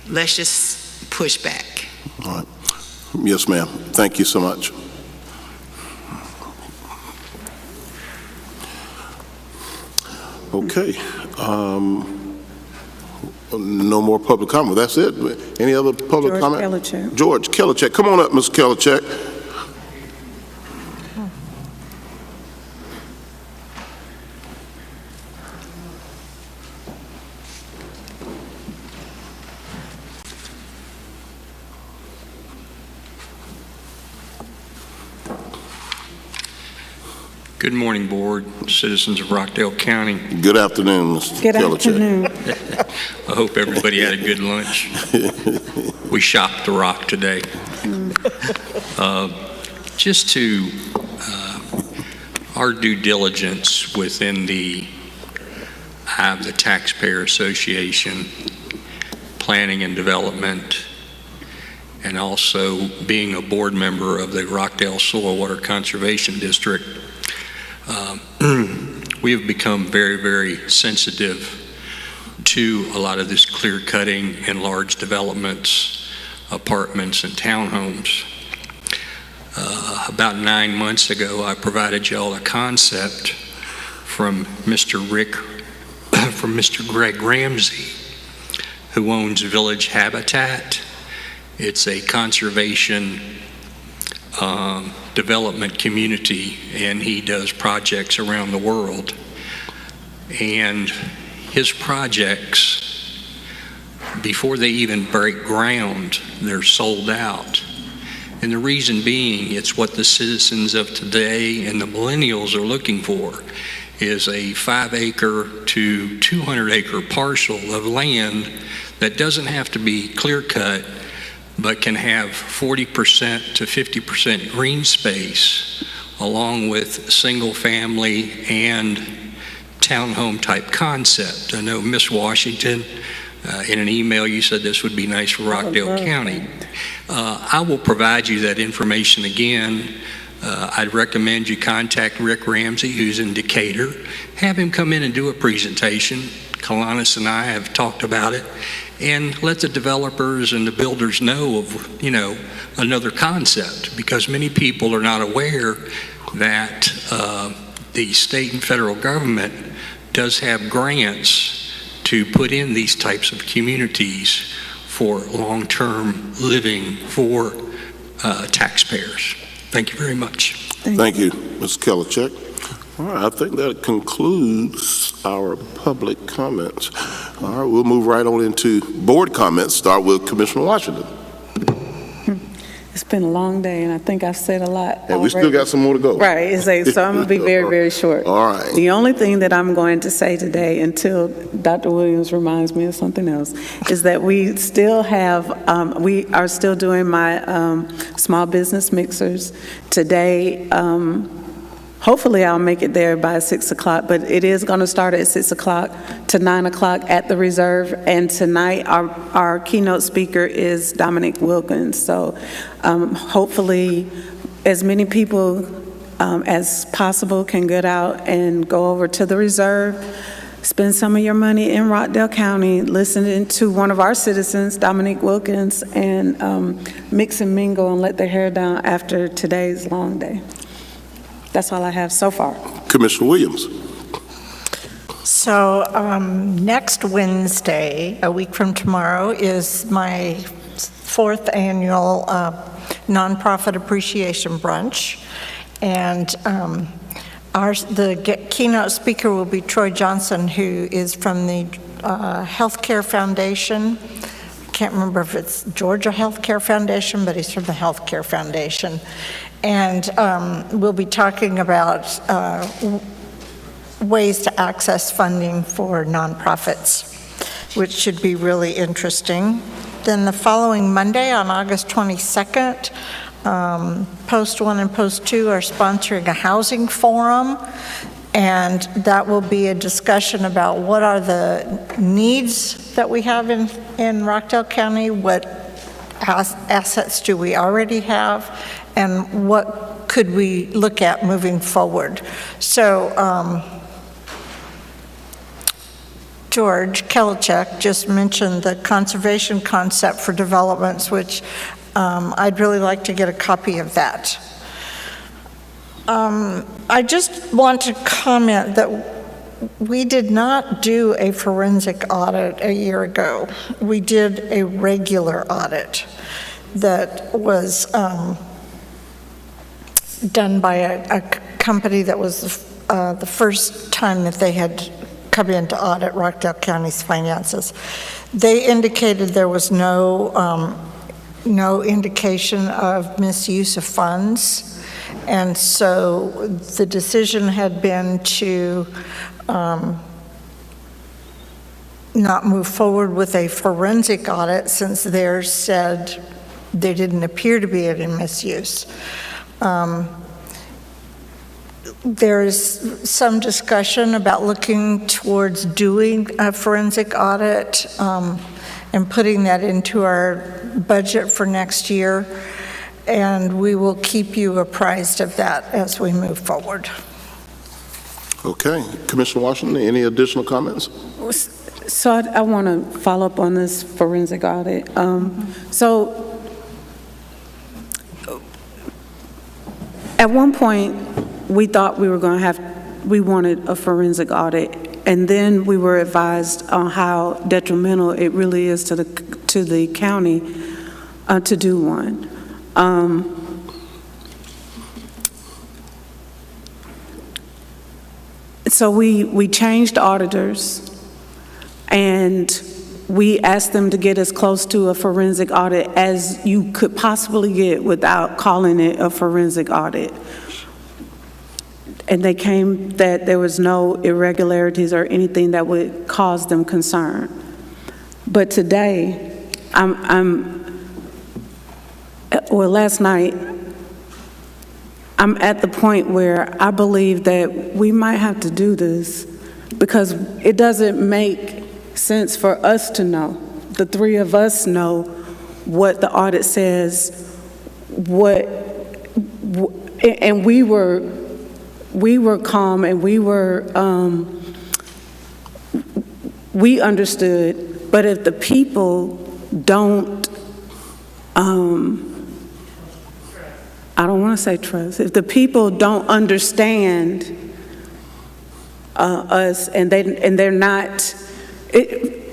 let's just push back. All right. Yes, ma'am. Thank you so much. Okay. No more public comment. That's it. Any other public comment? George Kellercheck. Come on up, Mr. Kellercheck. Good morning, Board, citizens of Rockdale County. Good afternoon, Mr. Good Kellercheck. afternoon. I hope everybody had a good lunch. We shopped the Rock today. Just to our due diligence within the Taxpayer Association, Planning and Development, and also being a board member of the Rockdale Soil Water Conservation District, we have become very, very sensitive to a lot of this clear cutting in large developments, apartments, and townhomes. About 9 months ago, I provided y'all a concept from Mr. Greg Ramsey, who owns Village Habitat. It's a conservation development community, and he does projects around the world. And his projects, before they even break ground, they're sold out. And the reason being, it's what the citizens of today and the millennials are looking for, is a 5-acre to 200-acre parcel of land that doesn't have to be clear-cut, but can have 40% to 50% green space, along with single-family and townhome type concept. I know, Miss Washington, in an email you said this would be nice for Rockdale County. I will provide you that information again. I'd recommend you contact Rick Ramsey, who's in Decatur. Have him come in and do a presentation. Kalanis and I have talked about it, and let the developers and the builders know of, another concept, because many people are not aware that the state and federal government does have grants to put in these types of communities for long-term living for taxpayers. Thank you very much. Thank you, Ms. Kelichek. All right, I think that concludes our public comments. All right, we'll move right on into board comments. Start with Commissioner Washington. It's been a long day, and I think I've said a lot. And we still got some more to go. Right, so I'm going to be very, very short. All right. The only thing that I'm going to say today, until Dr. Williams reminds me of something else, is that we still have, we are still doing my small business mixers today. Hopefully I'll make it there by 6 o'clock, but it is going to start at 6 o'clock to 9 o'clock at the Reserve. And tonight our keynote speaker is Dominic Wilkins. So hopefully as many people as possible can get out and go over to the Reserve, spend some of your money in Rockdale County, listening to one of our citizens, Dominic Wilkins, and mix and mingle and let their hair down after today's long day. That's all I have so far. Commissioner Williams. So next Wednesday, a week from tomorrow, is my 4th annual nonprofit appreciation brunch. And the keynote speaker will be Troy Johnson, who is from the Healthcare Foundation. Can't remember if it's Georgia Healthcare Foundation, but he's from the Healthcare Foundation. And we'll be talking about ways to access funding for nonprofits, which should be really interesting. Then the following Monday, on August 22nd, Post 1 and Post 2 are sponsoring a housing forum, and that will be a discussion about what are the needs that we have in Rockdale County, what assets do we already have, and what could we look at moving forward. So George Kelichek just mentioned the conservation concept for developments, which I'd really like to get a copy of that. I just want to comment that we did not do a forensic audit a year ago. We did a regular audit that was done by a company that was the first time that they had come in to audit Rockdale County's finances. They indicated there was no indication of misuse of funds, and so the decision had been to not move forward with a forensic audit, since theirs said there didn't appear to be any misuse. There's some discussion about looking towards doing a forensic audit and putting that into our budget for next year, and we will keep you apprised of that as we move forward. Okay. Commissioner Washington, any additional comments? So I want to follow up on this forensic audit. So at one point, we thought we wanted a forensic audit, and then we were advised on how detrimental it really is to the county to do one. So we changed auditors, and we asked them to get as close to a forensic audit as you could possibly get without calling it a forensic audit. And they came that there was no irregularities or anything that would cause them concern. But today, last night, I'm at the point where I believe that we might have to do this because it doesn't make sense for us to know. The three of us know what the audit says, and we were calm, and we understood. But if the people don't, I don't want to say trust. If the people don't understand us, and they're not,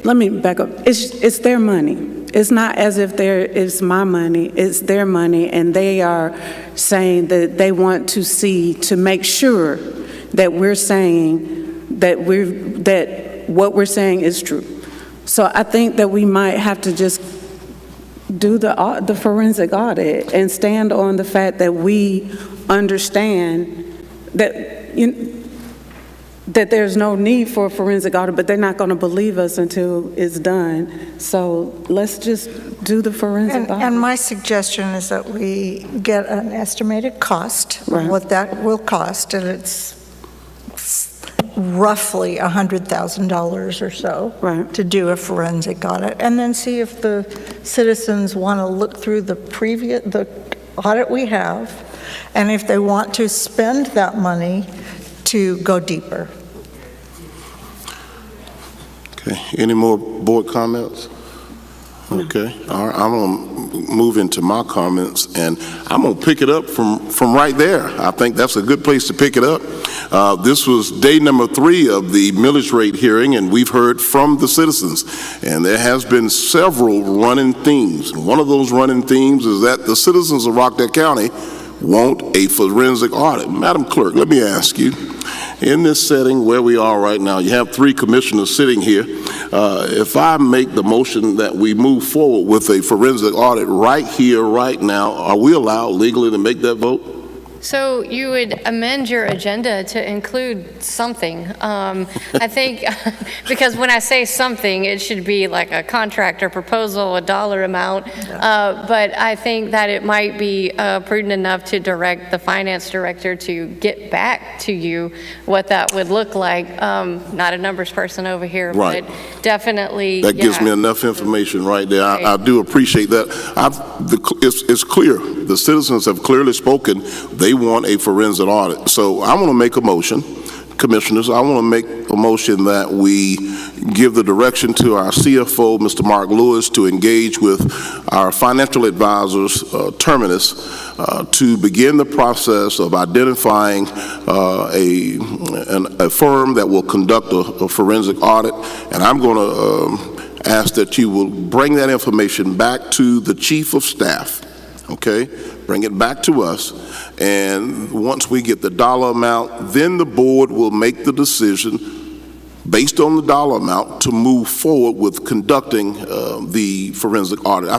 let me back up. It's their money. It's not as if it's my money. It's their money, and they are saying that they want to make sure that we're saying that what we're saying is true. So I think that we might have to just do the forensic audit and stand on the fact that we understand that that there's no need for a forensic audit, but they're not going to believe us until it's done. So let's just do the forensic audit. And my suggestion is that we get an estimated cost, Right. what that will cost, and it's roughly $100,000 or so Right. to do a forensic audit, and then see if the citizens want to look through the audit we have, and if they want to spend that money to go deeper. Okay, any more board comments? Okay, all right, I'm going to move into my comments, and I'm going to pick it up from right there. I think that's a good place to pick it up. This was day number 3 of the millage rate hearing, and we've heard from the citizens, and there has been several running themes. One of those running themes is that the citizens of Rockdale County want a forensic audit. Madam Clerk, let me ask you, in this setting where we are right now, you have 3 commissioners sitting here. If I make the motion that we move forward with a forensic audit right here, right now, are we allowed legally to make that vote? So you would amend your agenda to include something. I think, because when I say something, it should be like a contract or proposal, a dollar amount. But I think that it might be prudent enough to direct the finance director to get back to you what that would look like. Not a numbers person over here, Right. but definitely. That gives yeah. me enough information right there. Right. I do appreciate that. It's clear. The citizens have clearly spoken. They want a forensic audit. So I want to make a motion, commissioners, I want to make a motion that we give the direction to our CFO, Mr. Mark Lewis, to engage with our financial advisors, Terminus, to begin the process of identifying a firm that will conduct a forensic audit. And I'm going to ask that you will bring that information back to the Chief of Staff, okay? Bring it back to us, and once we get the dollar amount, then the board will make the decision based on the dollar amount to move forward with conducting the forensic audit. I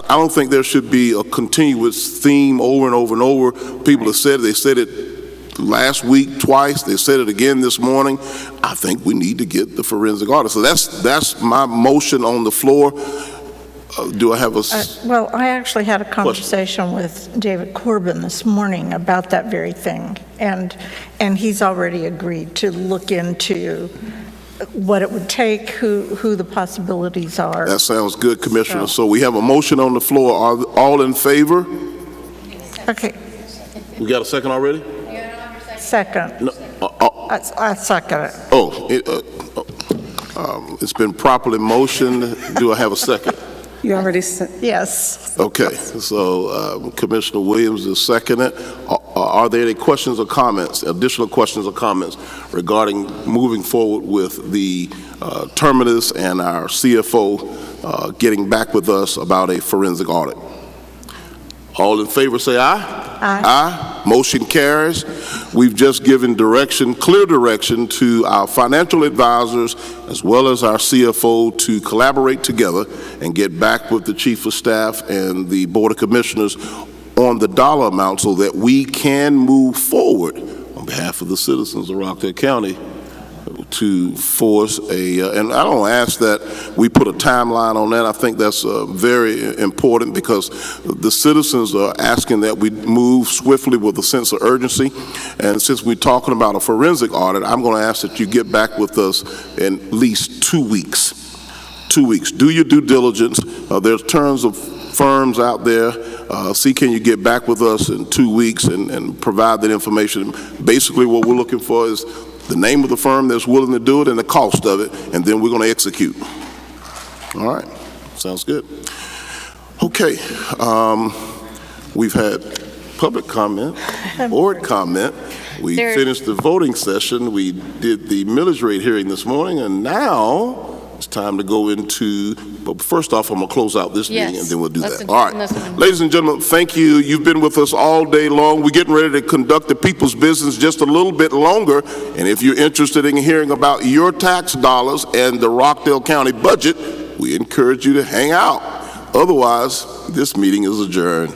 don't think there should be a continuous theme over and over and over. People have said, they said it last week twice, they said it again this morning. I think we need to get the forensic audit. So that's my motion on the floor. Do I have a... Well, I actually had a conversation with David Corbin this morning about that very thing, and he's already agreed to look into what it would take, who the possibilities are. That sounds good, Commissioner. So we have a motion on the floor. Are all in favor? Okay. We got a second already? Second. No, I second it. It's been properly motioned. Do I have a second? You already said. Yes. Okay, so Commissioner Williams is seconded. Are there any questions or comments, additional questions or comments regarding moving forward with the terminus and our CFO getting back with us about a forensic audit? All in favor say aye. Aye. Aye. Motion carries. We've just given direction, clear direction to our financial advisors as well as our CFO to collaborate together and get back with the Chief of Staff and the Board of Commissioners on the dollar amount so that we can move forward on behalf of the citizens of Rockdale County to force and I don't ask that we put a timeline on that. I think that's very important because the citizens are asking that we move swiftly with a sense of urgency. And since we're talking about a forensic audit, I'm going to ask that you get back with us in at least 2 weeks. 2 weeks. Do your due diligence. There's tons of firms out there. See, can you get back with us in 2 weeks and provide that information? Basically, what we're looking for is the name of the firm that's willing to do it and the cost of it, and then we're going to execute. All right, sounds good. Okay, we've had public comment, board comment. We finished the voting session. We did the millage rate hearing this morning, and now it's time to go into, but first off, I'm going to close out this meeting and then we'll do that. All right. Ladies and gentlemen, thank you. You've been with us all day long. We're getting ready to conduct the people's business just a little bit longer. And if you're interested in hearing about your tax dollars and the Rockdale County budget, we encourage you to hang out. Otherwise, this meeting is adjourned.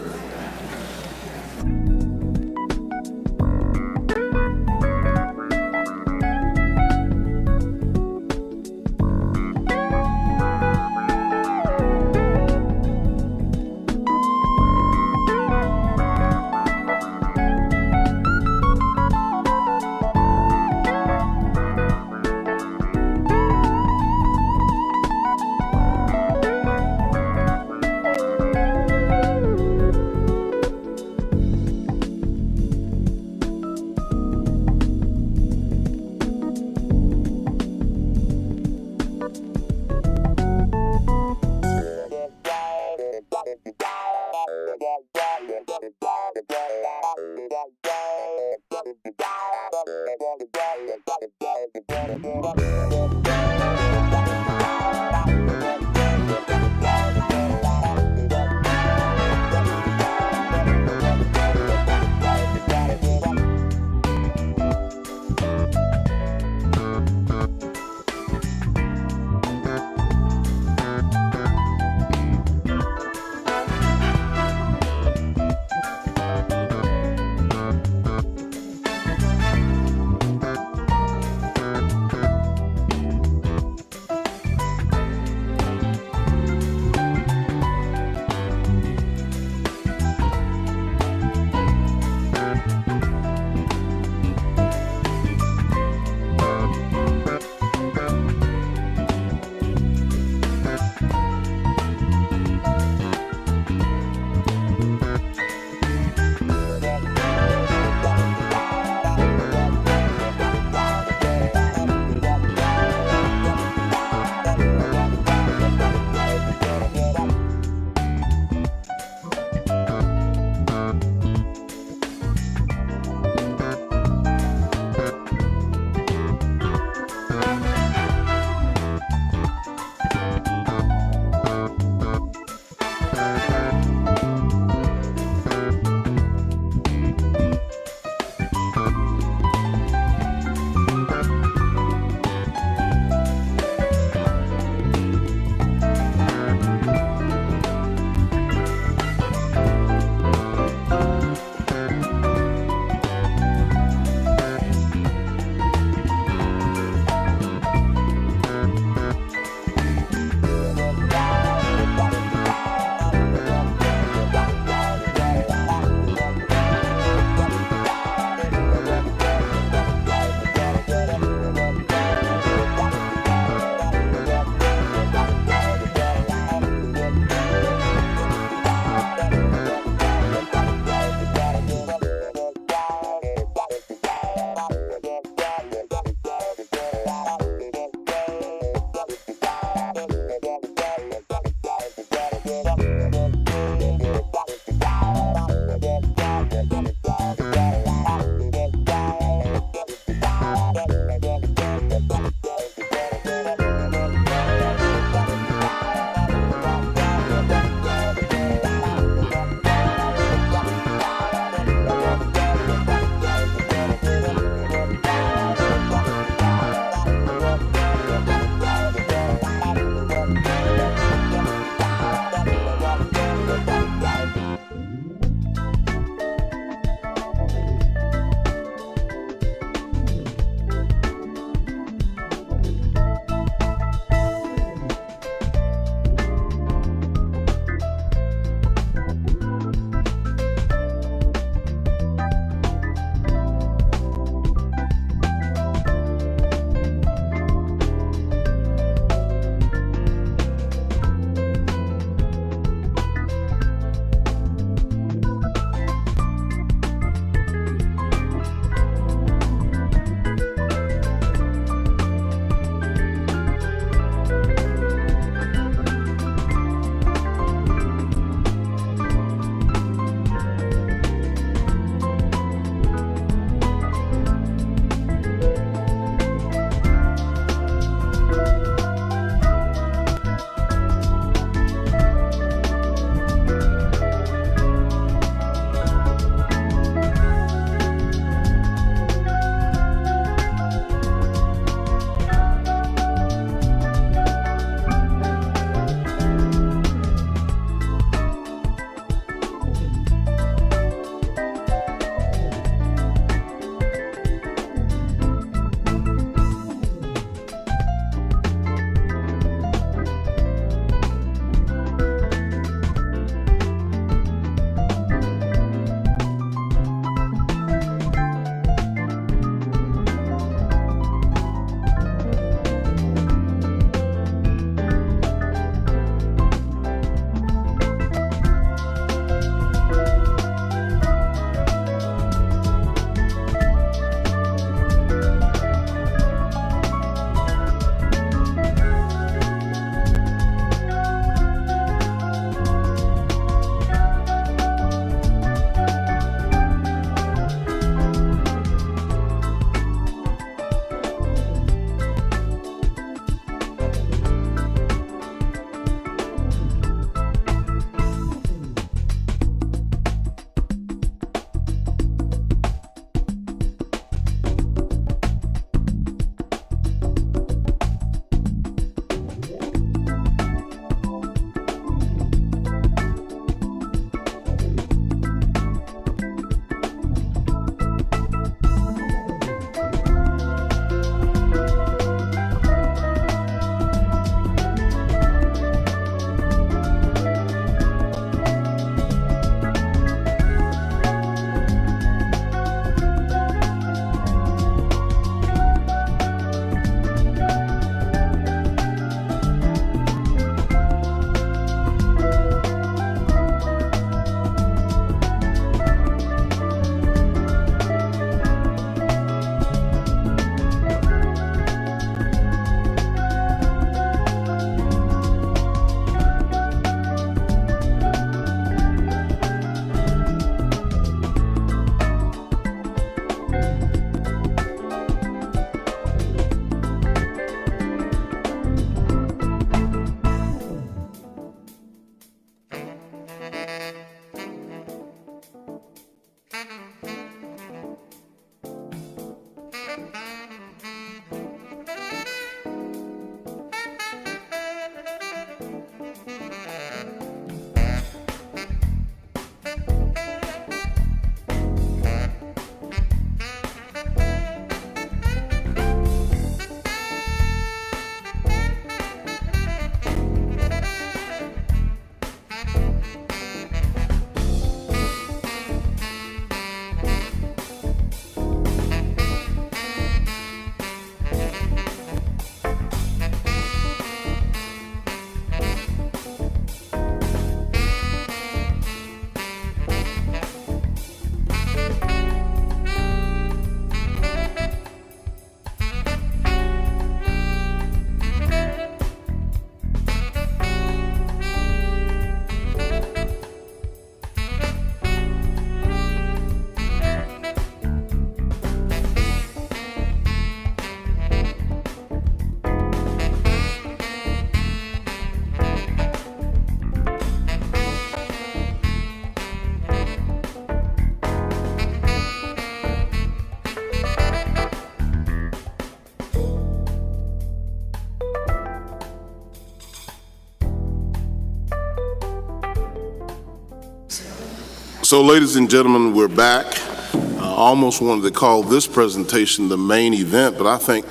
So, ladies and gentlemen, we're back. I almost wanted to call this presentation the main event, but I think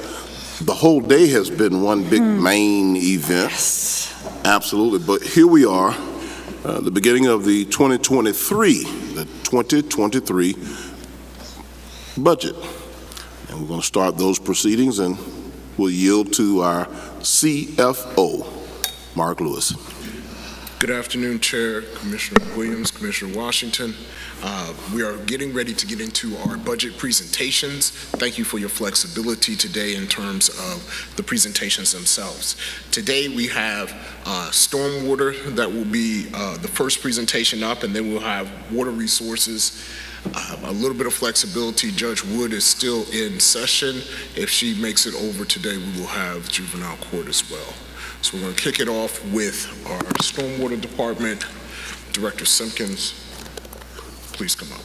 the whole day has been one big main event. Yes. Absolutely. But here we are, the beginning of the 2023 budget. And we're going to start those proceedings, and we'll yield to our CFO, Mark Lewis. Good afternoon, Chair, Commissioner Williams, Commissioner Washington. We are getting ready to get into our budget presentations. Thank you for your flexibility today in terms of the presentations themselves. Today we have Stormwater that will be the first presentation up, and then we'll have Water Resources. A little bit of flexibility. Judge Wood is still in session. If she makes it over today, we will have Juvenile Court as well. So we're going to kick it off with our Stormwater Department. Director Simpkins, please come up.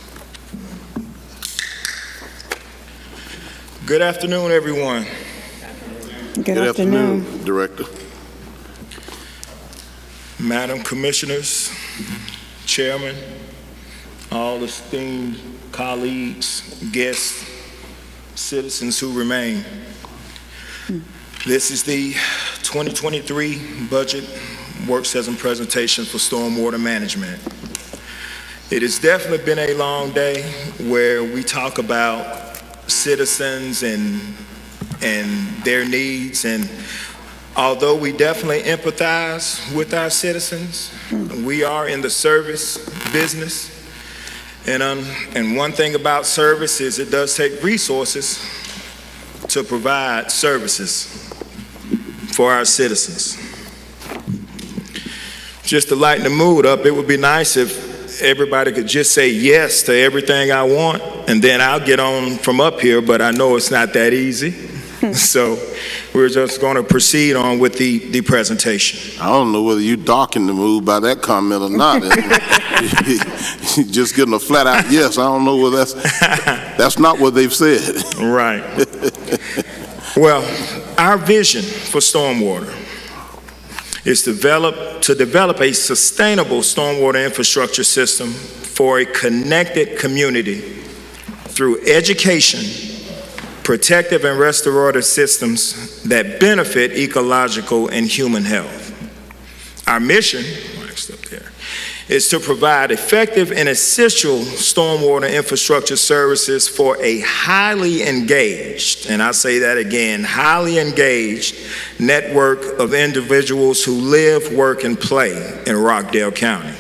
Good afternoon, everyone. Good afternoon, Director. Madam Commissioners, Chairman, all esteemed colleagues, guests, citizens who remain. This is the 2023 budget work session presentation for stormwater management. It has definitely been a long day where we talk about citizens and their needs, and although we definitely empathize with our citizens, we are in the service business, and one thing about service is it does take resources to provide services for our citizens. Just to lighten the mood up, it would be nice if everybody could just say yes to everything I want, and then I'll get on from up here, but I know it's not that easy. So we're just going to proceed on with the presentation. I don't know whether you darkened the mood by that comment or not. Just getting a flat out yes. I don't know whether that's not what they've said. Right. Well, our vision for stormwater is to develop a sustainable stormwater infrastructure system for a connected community through education, protective and restorative systems that benefit ecological and human health. Our mission, next up there, is to provide effective and essential stormwater infrastructure services for a highly engaged, and I say that again, highly engaged network of individuals who live, work, and play in Rockdale County.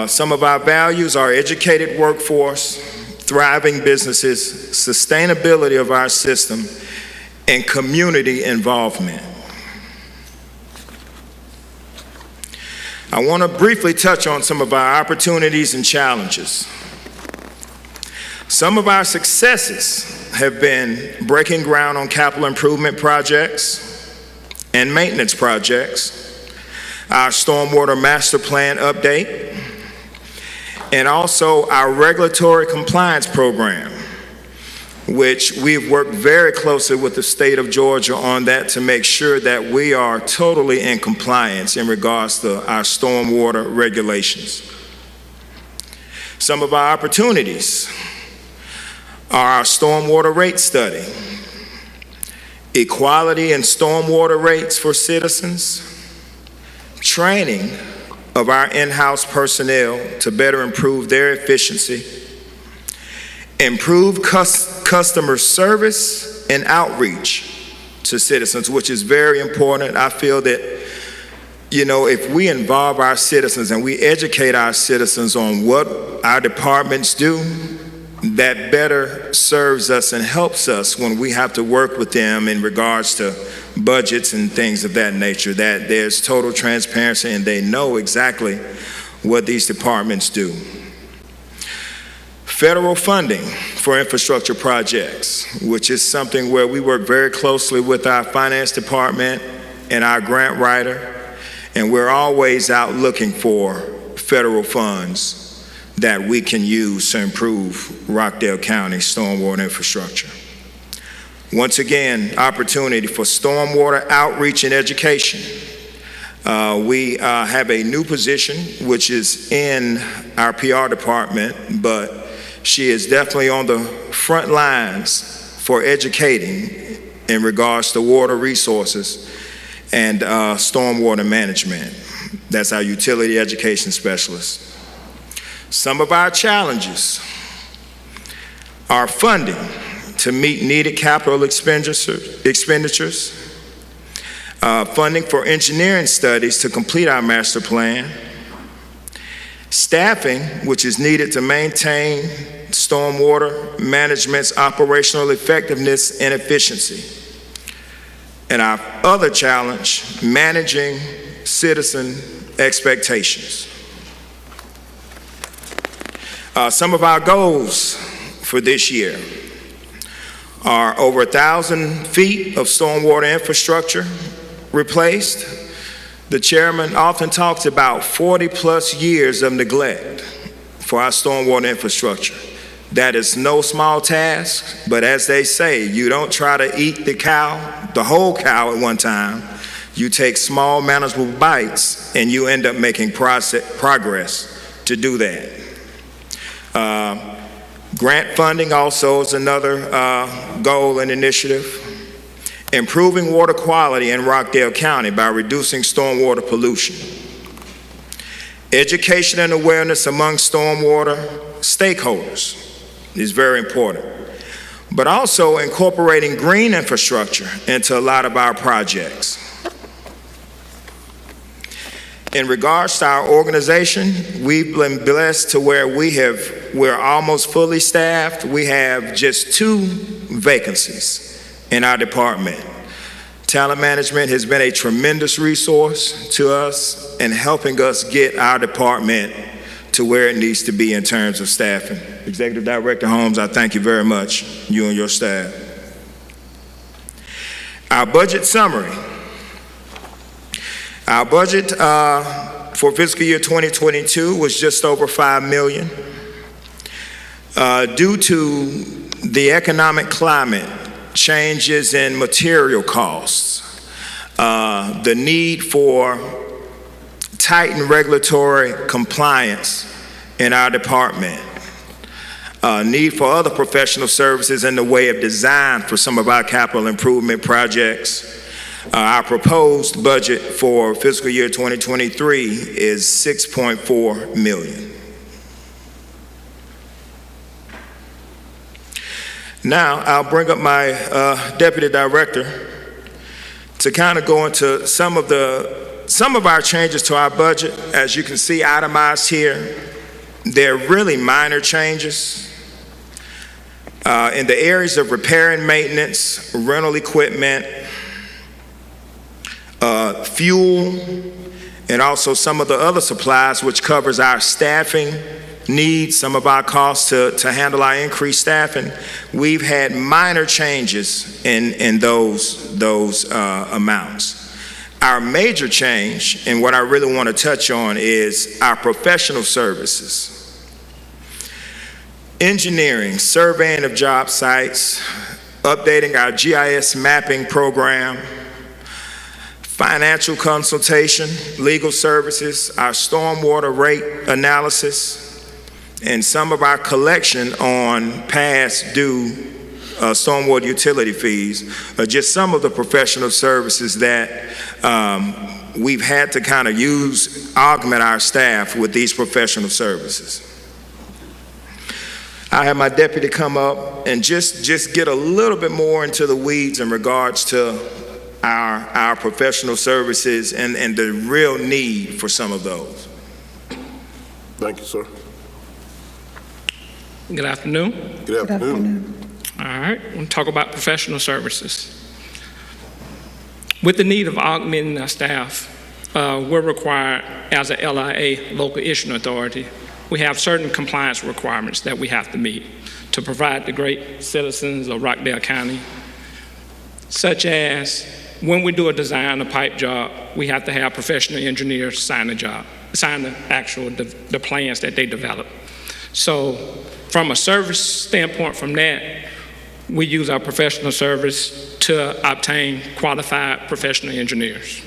Some of our values are educated workforce, thriving businesses, sustainability of our system, and community involvement. I want to briefly touch on some of our opportunities and challenges. Some of our successes have been breaking ground on capital improvement projects and maintenance projects, our stormwater master plan update, and also our regulatory compliance program, which we've worked very closely with the state of Georgia on that to make sure that we are totally in compliance in regards to our stormwater regulations. Some of our opportunities are our stormwater rate study, equality in stormwater rates for citizens, training of our in-house personnel to better improve their efficiency, improve customer service and outreach to citizens, which is very important. I feel that, you know, if we involve our citizens and we educate our citizens on what our departments do, that better serves us and helps us when we have to work with them in regards to budgets and things of that nature, that there's total transparency and they know exactly what these departments do. Federal funding for infrastructure projects, which is something where we work very closely with our finance department and our grant writer, and we're always out looking for federal funds that we can use to improve Rockdale County stormwater infrastructure. Once again, opportunity for stormwater outreach and education. We have a new position, which is in our PR department, but she is definitely on the front lines for educating in regards to water resources and stormwater management. That's our utility education specialist. Some of our challenges are funding to meet needed capital expenditures, funding for engineering studies to complete our master plan, staffing, which is needed to maintain stormwater management's operational effectiveness and efficiency, and our other challenge, managing citizen expectations. Some of our goals for this year are over 1,000 feet of stormwater infrastructure replaced. The chairman often talks about 40-plus years of neglect for our stormwater infrastructure. That is no small task, but as they say, you don't try to eat the whole cow at one time. You take small, manageable bites, and you end up making progress to do that. Grant funding also is another goal and initiative. Improving water quality in Rockdale County by reducing stormwater pollution. Education and awareness among stormwater stakeholders is very important, but also incorporating green infrastructure into a lot of our projects. In regards to our organization, we've been blessed to where we're almost fully staffed. We have just 2 vacancies in our department. Talent management has been a tremendous resource to us in helping us get our department to where it needs to be in terms of staffing. Executive Director Holmes, I thank you very much, you and your staff. Our budget summary. Our budget for fiscal year 2022 was just over $5 million. Due to the economic climate, changes in material costs, the need for tightened regulatory compliance in our department, need for other professional services in the way of design for some of our capital improvement projects. Our proposed budget for fiscal year 2023 is $6.4 million. Now, I'll bring up my deputy director to kind of go into some of our changes to our budget. As you can see itemized here, they're really minor changes. In the areas of repair and maintenance, rental equipment, fuel, and also some of the other supplies, which covers our staffing needs, some of our costs to handle our increased staffing. We've had minor changes in those amounts. Our major change, and what I really want to touch on, is our professional services. Engineering, surveying of job sites, updating our GIS mapping program, financial consultation, legal services, our stormwater rate analysis, and some of our collection on past due stormwater utility fees are just some of the professional services that we've had to kind of augment our staff with these professional services. I have my deputy come up and just get a little bit more into the weeds in regards to our professional services and the real need for some of those. Thank you, sir. Good afternoon. Good afternoon. All right, we're going to talk about professional services. With the need of augmenting our staff, we're required as a LIA, local issuing authority, we have certain compliance requirements that we have to meet to provide the great citizens of Rockdale County, such as when we do a design, a pipe job, we have to have professional engineers sign the plans that they develop. So from a service standpoint from that, we use our professional service to obtain qualified professional engineers.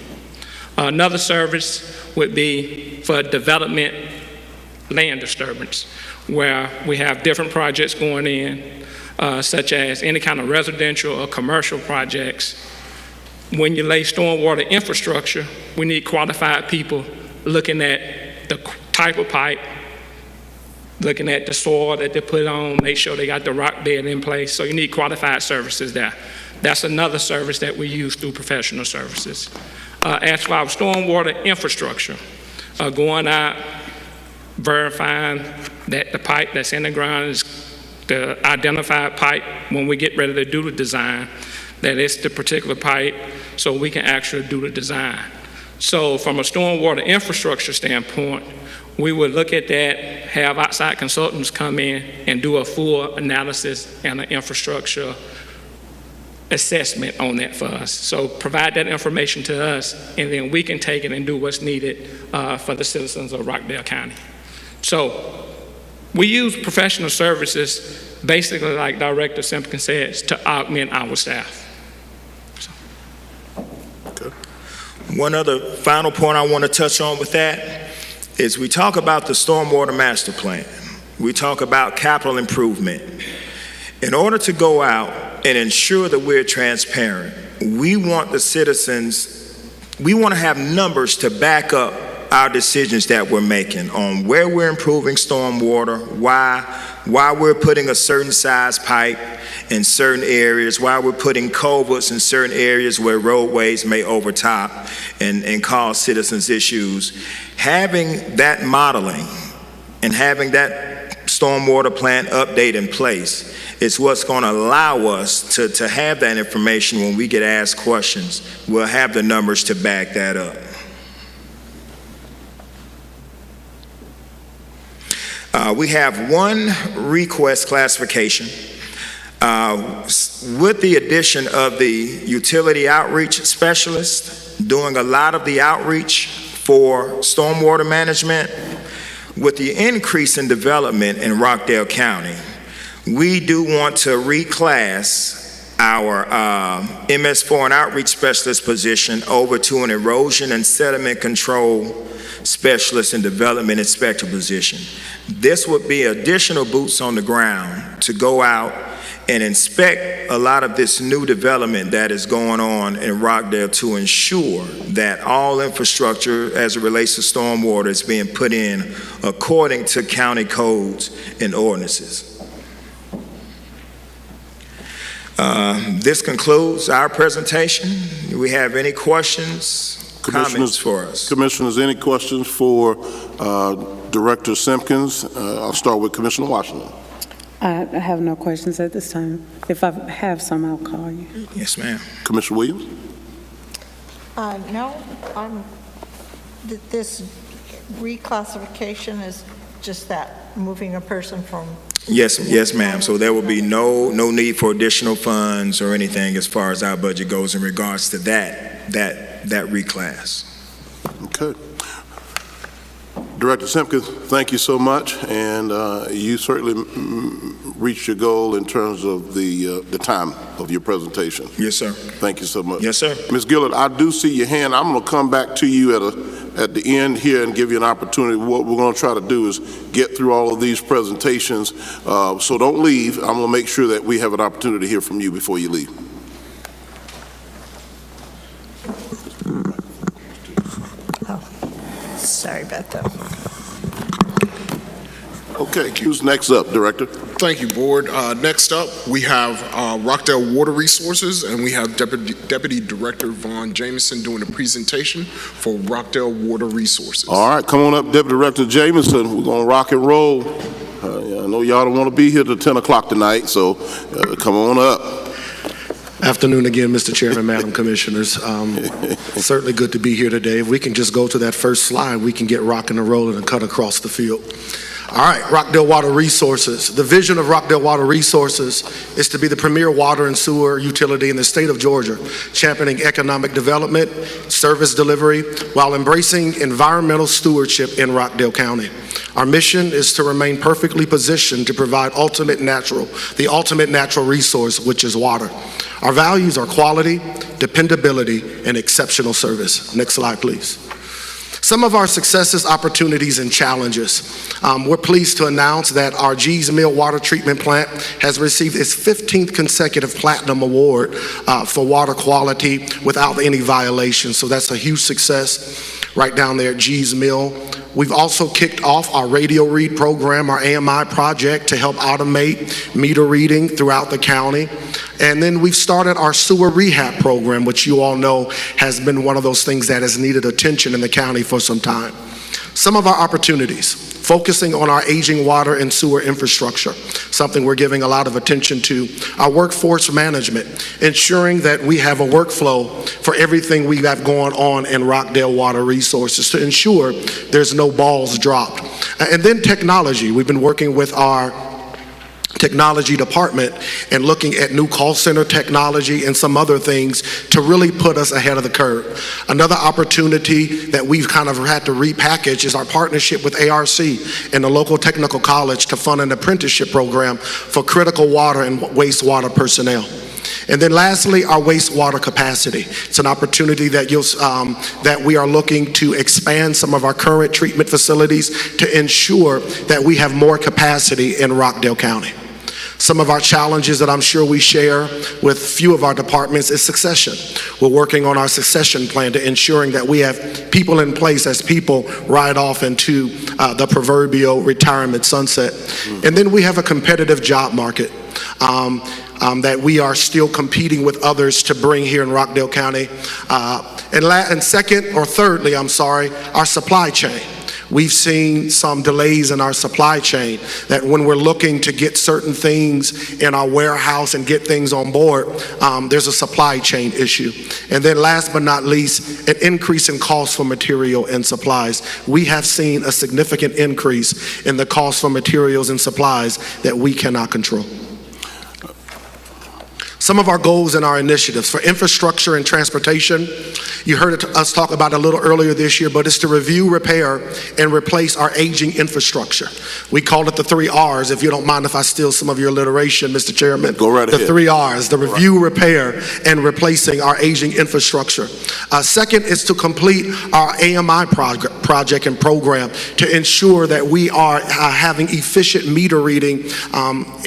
Another service would be for development land disturbance, where we have different projects going in, such as any kind of residential or commercial projects. When you lay stormwater infrastructure, we need qualified people looking at the type of pipe, looking at the soil that they put on, make sure they got the rock bed in place. So you need qualified services there. That's another service that we use through professional services. As for our stormwater infrastructure, going out, verifying that the pipe that's in the ground is the identified pipe when we get ready to do the design, that it's the particular pipe, so we can actually do the design. So from a stormwater infrastructure standpoint, we would look at that, have outside consultants come in and do a full analysis and an infrastructure assessment on that for us. So provide that information to us, and then we can take it and do what's needed for the citizens of Rockdale County. So we use professional services, basically like Director Simpkins says, to augment our staff. One other final point I want to touch on with that is we talk about the Stormwater Master Plan. We talk about capital improvement. In order to go out and ensure that we're transparent, we want the citizens, we want to have numbers to back up our decisions that we're making on where we're improving stormwater, why we're putting a certain size pipe in certain areas, why we're putting culverts in certain areas where roadways may overtop and cause citizens issues. Having that modeling and having that stormwater plan update in place is what's going to allow us to have that information when we get asked questions. We'll have the numbers to back that up. We have one request classification. With the addition of the utility outreach specialist, doing a lot of the outreach for stormwater management, with the increase in development in Rockdale County, we do want to reclass our MS4 and outreach specialist position over to an erosion and sediment control specialist and development inspector position. This would be additional boots on the ground to go out and inspect a lot of this new development that is going on in Rockdale to ensure that all infrastructure as it relates to stormwater is being put in according to county codes and ordinances. This concludes our presentation. Do we have any questions, comments for us? Commissioners, any questions for Director Simpkins? I'll start with Commissioner Washington. I have no questions at this time. If I have some, I'll call you. Yes, ma'am. Commissioner Williams? No, this reclassification is just that, moving a person from... Yes, ma'am. So there will be no need for additional funds or anything as far as our budget goes in regards to that reclass. Okay. Director Simpkins, thank you so much, and you certainly reached your goal in terms of the time of your presentation. Yes, sir. Thank you so much. Yes, sir. Ms. Gillard, I do see your hand. I'm going to come back to you at the end here and give you an opportunity. What we're going to try to do is get through all of these presentations, so don't leave. I'm going to make sure that we have an opportunity to hear from you before you leave. Sorry about that. Okay, who's next up, Director? Thank you, Board. Next up, we have Rockdale Water Resources, and we have Deputy Director Vaughn Jameson doing a presentation for Rockdale Water Resources. All right, come on up, Deputy Director Jameson. We're going to rock and roll. I know y'all don't want to be here till 10 o'clock tonight, so come on up. Afternoon again, Mr. Chairman, Madam Commissioners. Certainly good to be here today. If we can just go to that first slide, we can get rocking and rolling and cut across the field. All right, Rockdale Water Resources. The vision of Rockdale Water Resources is to be the premier water and sewer utility in the state of Georgia, championing economic development, service delivery, while embracing environmental stewardship in Rockdale County. Our mission is to remain perfectly positioned to provide the ultimate natural resource, which is water. Our values are quality, dependability, and exceptional service. Next slide, please. Some of our successes, opportunities, and challenges. We're pleased to announce that our Gee's Mill Water Treatment Plant has received its 15th consecutive Platinum Award for water quality without any violations. So that's a huge success right down there at Gee's Mill. We've also kicked off our radio read program, our AMI project, to help automate meter reading throughout the county. And then we've started our sewer rehab program, which you all know has been one of those things that has needed attention in the county for some time. Some of our opportunities: focusing on our aging water and sewer infrastructure, something we're giving a lot of attention to. Our workforce management, ensuring that we have a workflow for everything we have going on in Rockdale Water Resources to ensure there's no balls dropped. And then technology. We've been working with our technology department and looking at new call center technology and some other things to really put us ahead of the curve. Another opportunity that we've kind of had to repackage is our partnership with ARC and the local technical college to fund an apprenticeship program for critical water and wastewater personnel. And then lastly, our wastewater capacity. It's an opportunity that that we are looking to expand some of our current treatment facilities to ensure that we have more capacity in Rockdale County. Some of our challenges that I'm sure we share with few of our departments is succession. We're working on our succession plan to ensuring that we have people in place as people ride off into the proverbial retirement sunset. And then we have a competitive job market that we are still competing with others to bring here in Rockdale County. And thirdly, our supply chain. We've seen some delays in our supply chain, that when we're looking to get certain things in our warehouse and get things on board, there's a supply chain issue. And then last but not least, an increase in cost for material and supplies. We have seen a significant increase in the cost for materials and supplies that we cannot control. Some of our goals and our initiatives for infrastructure and transportation, you heard us talk about it a little earlier this year, but it's to review, repair, and replace our aging infrastructure. We call it the 3 R's. If you don't mind if I steal some of your alliteration, Mr. Chairman. Go right ahead. The 3 R's, the review, repair, and replacing our aging infrastructure. Second is to complete our AMI project and program to ensure that we are having efficient meter reading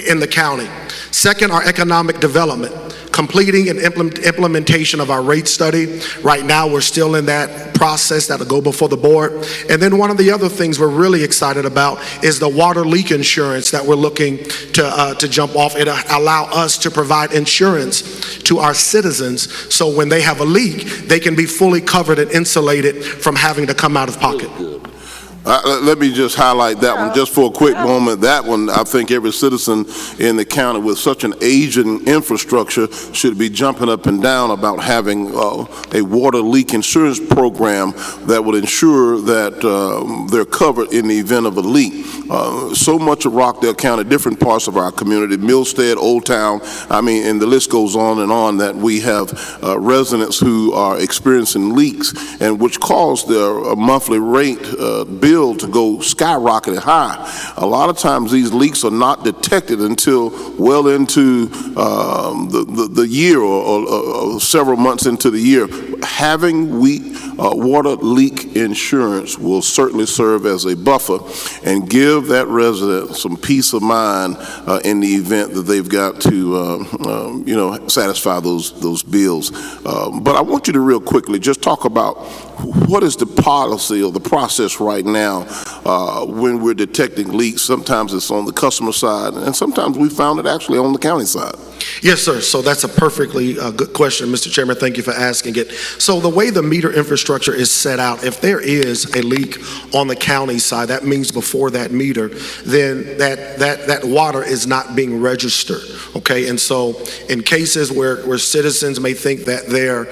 in the county. Second, our economic development, completing and implementation of our rate study. Right now, we're still in that process that'll go before the board. And then one of the other things we're really excited about is the water leak insurance that we're looking to jump off. It'll allow us to provide insurance to our citizens, so when they have a leak, they can be fully covered and insulated from having to come out of pocket. Let me just highlight that one just for a quick moment. That one, I think every citizen in the county with such an aging infrastructure should be jumping up and down about having a water leak insurance program that would ensure that they're covered in the event of a leak. So much of Rockdale County, different parts of our community, Millstead, Old Town, and the list goes on, that we have residents who are experiencing leaks, and which cause their monthly rate bill to go skyrocketing high. A lot of times these leaks are not detected until well into the year or several months into the year. Having water leak insurance will certainly serve as a buffer and give that resident some peace of mind in the event that they've got to satisfy those bills. But I want you to real quickly just talk about what is the policy or the process right now when we're detecting leaks. Sometimes it's on the customer side, and sometimes we found it actually on the county side. Yes, sir. So that's a perfectly good question, Mr. Chairman. Thank you for asking it. So the way the meter infrastructure is set out, if there is a leak on the county side, that means before that meter, then that water is not being registered, okay? And so in cases where citizens may think that their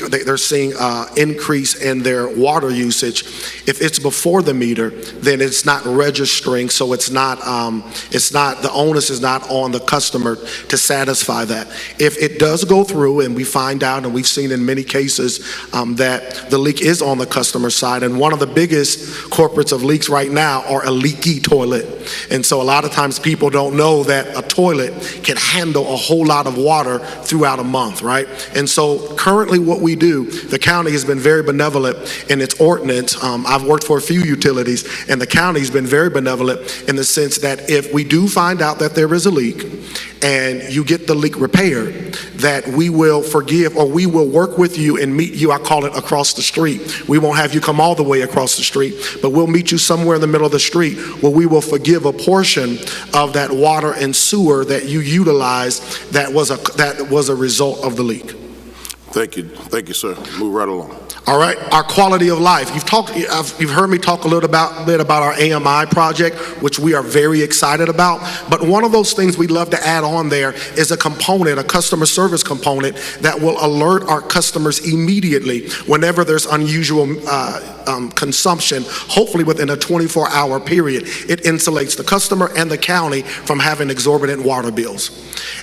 they're seeing increase in their water usage, if it's before the meter, then it's not registering, so it's not the onus is not on the customer to satisfy that. If it does go through and we find out, and we've seen in many cases that the leak is on the customer side, and one of the biggest culprits of leaks right now are a leaky toilet. And so a lot of times people don't know that a toilet can handle a whole lot of water throughout a month, right? And so currently what we do, the county has been very benevolent in its ordinance. I've worked for a few utilities, and the county's been very benevolent in the sense that if we do find out that there is a leak and you get the leak repaired, that we will forgive, or we will work with you and meet you, I call it across the street. We won't have you come all the way across the street, but we'll meet you somewhere in the middle of the street where we will forgive a portion of that water and sewer that you utilized that was a result of the leak. Thank you, sir. Move right along. All right, our quality of life. You've heard me talk a little bit about our AMI project, which we are very excited about. But one of those things we'd love to add on there is a component, a customer service component that will alert our customers immediately whenever there's unusual consumption, hopefully within a 24-hour period. It insulates the customer and the county from having exorbitant water bills.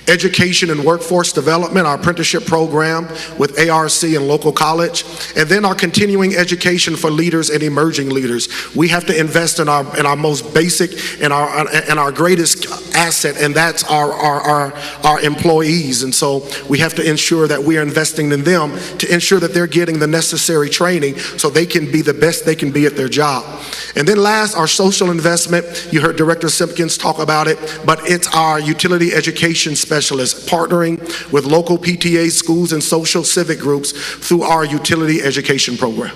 Education and workforce development, our apprenticeship program with ARC and local college, and then our continuing education for leaders and emerging leaders. We have to invest in our most basic and our greatest asset, and that's our employees. And so we have to ensure that we are investing in them to ensure that they're getting the necessary training so they can be the best they can be at their job. And then last, our social investment. You heard Director Simpkins talk about it, but it's our utility education specialists partnering with local PTAs, schools, and social civic groups through our utility education program.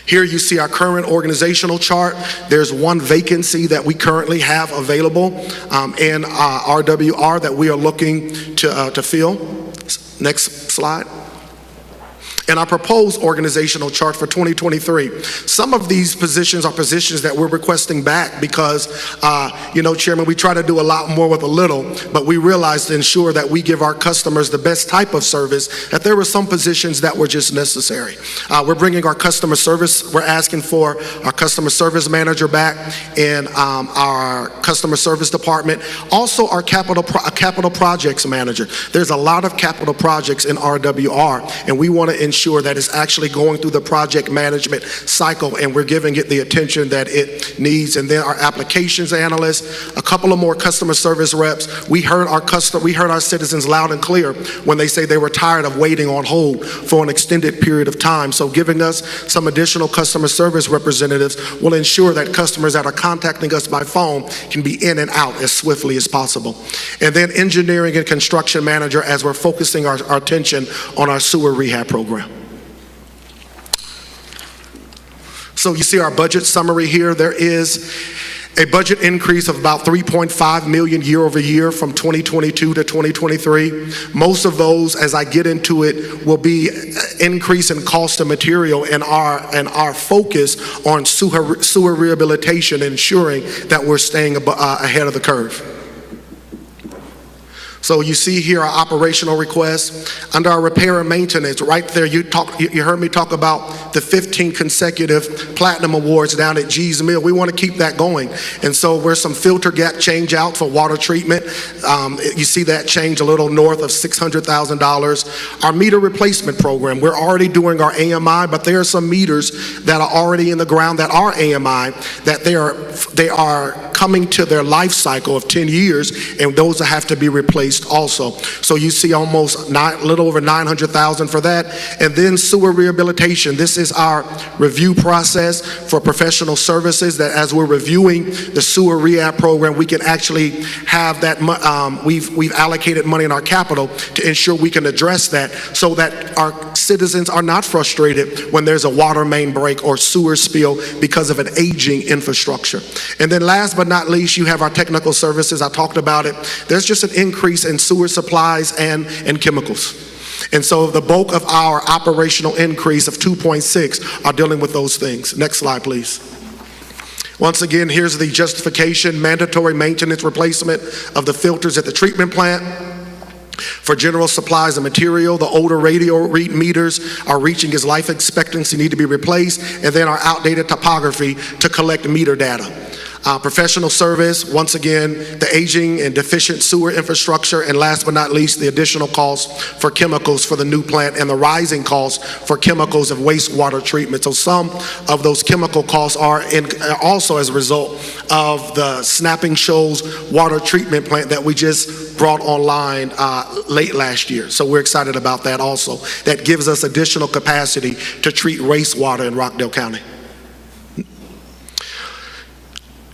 Here you see our current organizational chart. There's one vacancy that we currently have available in RWR that we are looking to fill. Next slide. And our proposed organizational chart for 2023. Some of these positions are positions that we're requesting back because, Chairman, we try to do a lot more with a little, but we realize to ensure that we give our customers the best type of service, that there were some positions that were just necessary. We're bringing our customer service, we're asking for our customer service manager back in our customer service department. Also our capital projects manager. There's a lot of capital projects in RWR, and we want to ensure that it's actually going through the project management cycle and we're giving it the attention that it needs. And then our applications analyst, a couple of more customer service reps. We heard our citizens loud and clear when they say they were tired of waiting on hold for an extended period of time. So giving us some additional customer service representatives will ensure that customers that are contacting us by phone can be in and out as swiftly as possible. And then engineering and construction manager as we're focusing our attention on our sewer rehab program. So you see our budget summary here. There is a budget increase of about $3.5 million year over year from 2022 to 2023. Most of those, as I get into it, will be increase in cost of material and our focus on sewer rehabilitation, ensuring that we're staying ahead of the curve. So you see here our operational requests. Under our repair and maintenance, right there, you heard me talk about the 15 consecutive platinum awards down at G's Mill. We want to keep that going. And so there's some filter gap change out for water treatment. You see that change a little north of $600,000. Our meter replacement program, we're already doing our AMI, but there are some meters that are already in the ground that are AMI, that they are coming to their life cycle of 10 years, and those have to be replaced also. So you see almost a little over $900,000 for that. And then sewer rehabilitation. This is our review process for professional services, that as we're reviewing the sewer rehab program, we can actually have that, we've allocated money in our capital to ensure we can address that so that our citizens are not frustrated when there's a water main break or sewer spill because of an aging infrastructure. And then last but not least, you have our technical services. I talked about it. There's just an increase in sewer supplies and chemicals. And so the bulk of our operational increase of 2.6 are dealing with those things. Next slide, please. Once again, here's the justification: mandatory maintenance replacement of the filters at the treatment plant. For general supplies and material, the older radio read meters are reaching its life expectancy, need to be replaced, and then our outdated topography to collect meter data. Professional service, once again, the aging and deficient sewer infrastructure, and last but not least, the additional costs for chemicals for the new plant and the rising costs for chemicals of wastewater treatment. So some of those chemical costs are also as a result of the Snapping Shoals water treatment plant that we just brought online late last year. So we're excited about that also. That gives us additional capacity to treat wastewater in Rockdale County.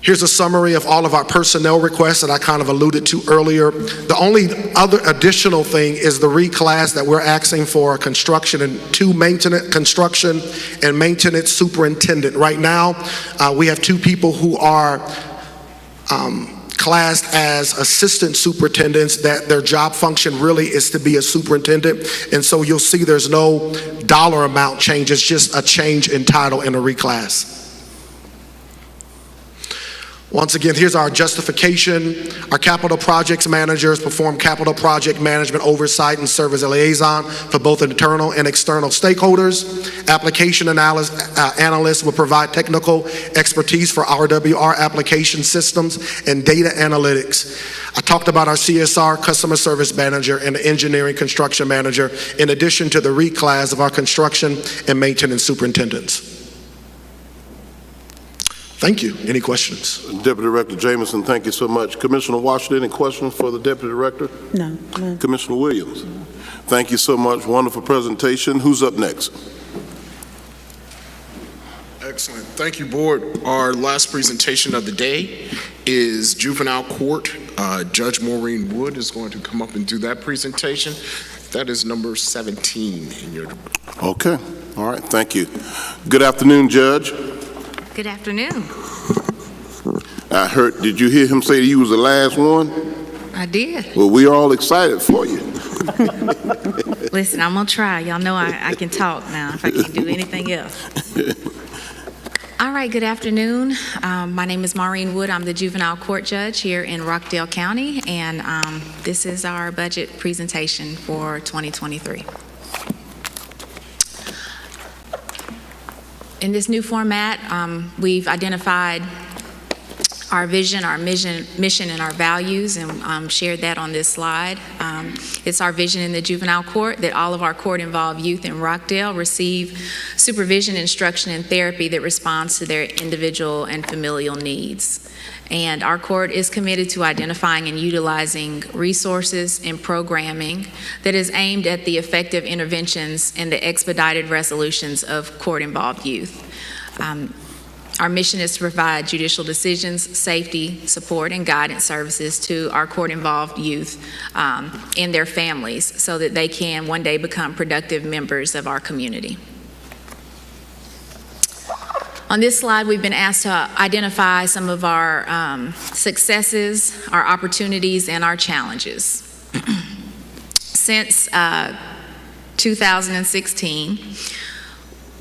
Here's a summary of all of our personnel requests that I kind of alluded to earlier. The only other additional thing is the reclass that we're asking for construction and construction and maintenance superintendent. Right now, we have 2 people who are classed as assistant superintendents, that their job function really is to be a superintendent. And so you'll see there's no dollar amount change, it's just a change in title and a reclass. Once again, here's our justification. Our capital projects managers perform capital project management oversight and serve as a liaison for both internal and external stakeholders. Application analysts will provide technical expertise for RWR application systems and data analytics. I talked about our CSR customer service manager and the engineering construction manager, in addition to the reclass of our construction and maintenance superintendents. Thank you. Any questions? Deputy Director Jamison, thank you so much. Commissioner Washington, any questions for the Deputy Director? No. Commissioner Williams, thank you so much. Wonderful presentation. Who's up next? Excellent. Thank you, Board. Our last presentation of the day is Juvenile Court. Judge Maureen Wood is going to come up and do that presentation. That is number 17 in your... Okay. All right. Thank you. Good afternoon, Judge. Good afternoon. I heard, did you hear him say he was the last one? I did. Well, we're all excited for you. Listen, I'm going to try. Y'all know I can talk now if I can't do anything else. All right, good afternoon. My name is Maureen Wood. I'm the Juvenile Court Judge here in Rockdale County, and this is our budget presentation for 2023. In this new format, we've identified our vision, our mission, and our values, and shared that on this slide. It's our vision in the Juvenile Court that all of our court-involved youth in Rockdale receive supervision, instruction, and therapy that responds to their individual and familial needs. And our court is committed to identifying and utilizing resources and programming that is aimed at the effective interventions and the expedited resolutions of court-involved youth. Our mission is to provide judicial decisions, safety, support, and guidance services to our court-involved youth and their families so that they can one day become productive members of our community. On this slide, we've been asked to identify some of our successes, our opportunities, and our challenges. Since 2016,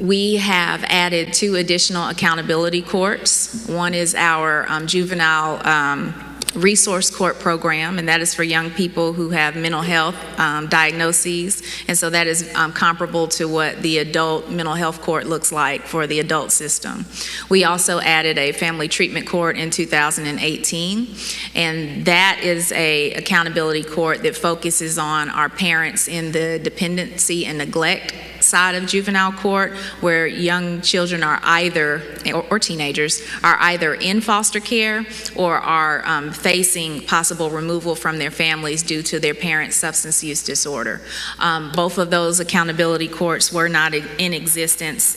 we have added 2 additional accountability courts. One is our juvenile resource court program, and that is for young people who have mental health diagnoses, and so that is comparable to what the adult mental health court looks like for the adult system. We also added a family treatment court in 2018, and that is a accountability court that focuses on our parents in the dependency and neglect side of juvenile court, where young children are either, or teenagers, are either in foster care or are facing possible removal from their families due to their parents' substance use disorder. Both of those accountability courts were not in existence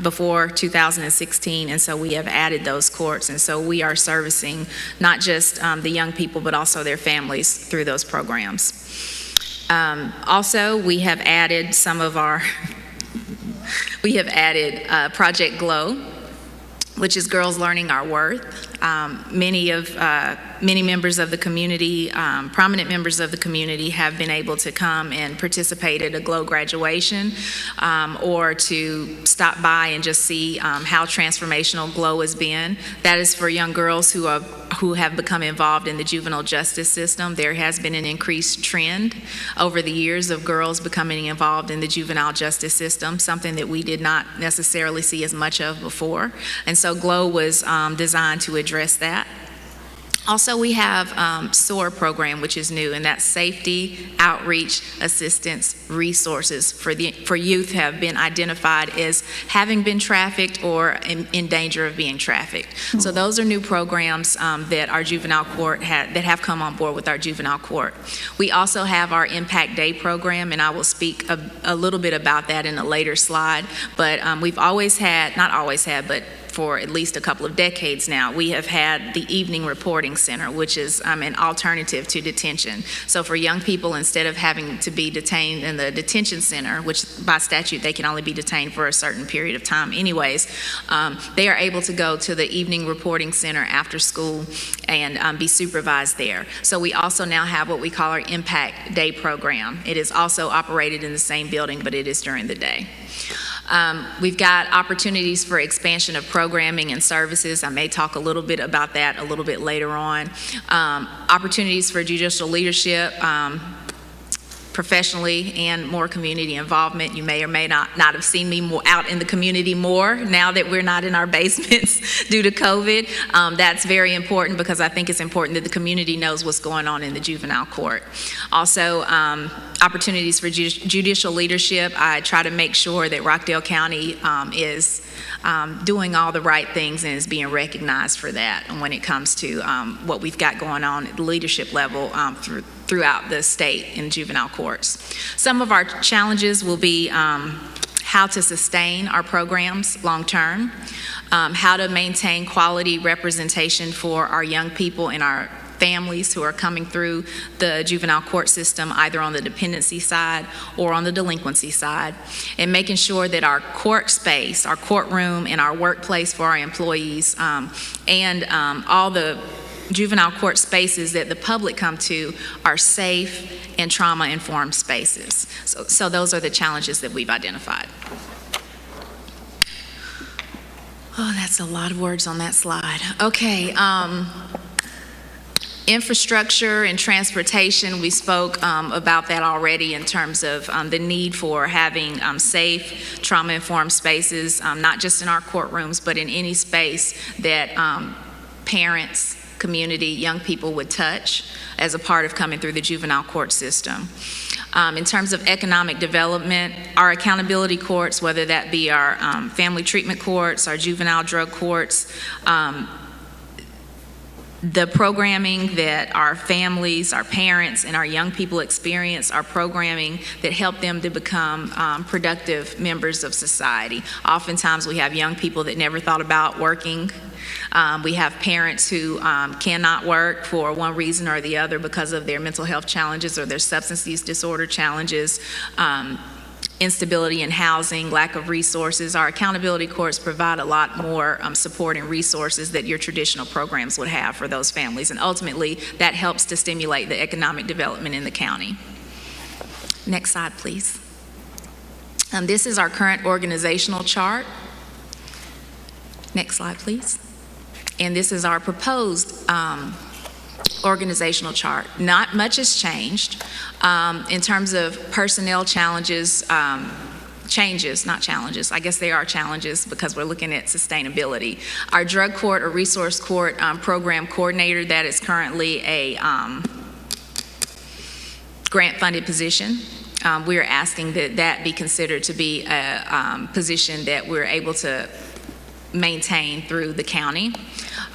before 2016, and so we have added those courts, and so we are servicing not just the young people but also their families through those programs. Also, we have added Project GLOW, which is Girls Learning Our Worth. Many members of the community, prominent members of the community, have been able to come and participate at a GLOW graduation, or to stop by and just see how transformational GLOW has been. That is for young girls who have become involved in the juvenile justice system. There has been an increased trend over the years of girls becoming involved in the juvenile justice system, something that we did not necessarily see as much of before. And so GLOW was designed to address that. Also, we have SOAR program, which is new, and that's Safety, Outreach, Assistance, Resources for youth have been identified as having been trafficked or in danger of being trafficked. So those are new programs that our juvenile court that have come on board with our juvenile court. We also have our Impact Day program, and I will speak a little bit about that in a later slide. But we've always had, not always had, but for at least a couple of decades now, we have had the Evening Reporting Center, which is an alternative to detention. So for young people, instead of having to be detained in the detention center, which by statute they can only be detained for a certain period of time anyways, they are able to go to the Evening Reporting Center after school and be supervised there. So we also now have what we call our Impact Day program. It is also operated in the same building, but it is during the day. We've got opportunities for expansion of programming and services. I may talk a little bit about that a little bit later on. Opportunities for judicial leadership, professionally, and more community involvement. You may or may not have seen me more out in the community more now that we're not in our basements due to COVID. That's very important because I think it's important that the community knows what's going on in the juvenile court. Also, opportunities for judicial leadership. I try to make sure that Rockdale County is doing all the right things and is being recognized for that when it comes to what we've got going on at the leadership level throughout the state in juvenile courts. Some of our challenges will be how to sustain our programs long-term, how to maintain quality representation for our young people and our families who are coming through the juvenile court system, either on the dependency side or on the delinquency side, and making sure that our court space, our courtroom, and our workplace for our employees, and all the juvenile court spaces that the public come to are safe and trauma-informed spaces. So those are the challenges that we've identified. Oh, that's a lot of words on that slide. Okay. Infrastructure and transportation, we spoke about that already in terms of the need for having safe, trauma-informed spaces, not just in our courtrooms, but in any space that parents, community, young people would touch as a part of coming through the juvenile court system. In terms of economic development, our accountability courts, whether that be our family treatment courts, our juvenile drug courts, the programming that our families, our parents, and our young people experience are programming that help them to become productive members of society. Oftentimes we have young people that never thought about working. We have parents who cannot work for one reason or the other because of their mental health challenges or their substance use disorder challenges. Instability in housing, lack of resources. Our accountability courts provide a lot more support and resources that your traditional programs would have for those families, and ultimately that helps to stimulate the economic development in the county. Next slide, please. This is our current organizational chart. Next slide, please. And this is our proposed organizational chart. Not much has changed. In terms of personnel challenges, changes, not challenges, I guess they are challenges because we're looking at sustainability. Our drug court or resource court program coordinator, that is currently a grant-funded position. We're asking that that be considered to be a position that we're able to maintain through the county.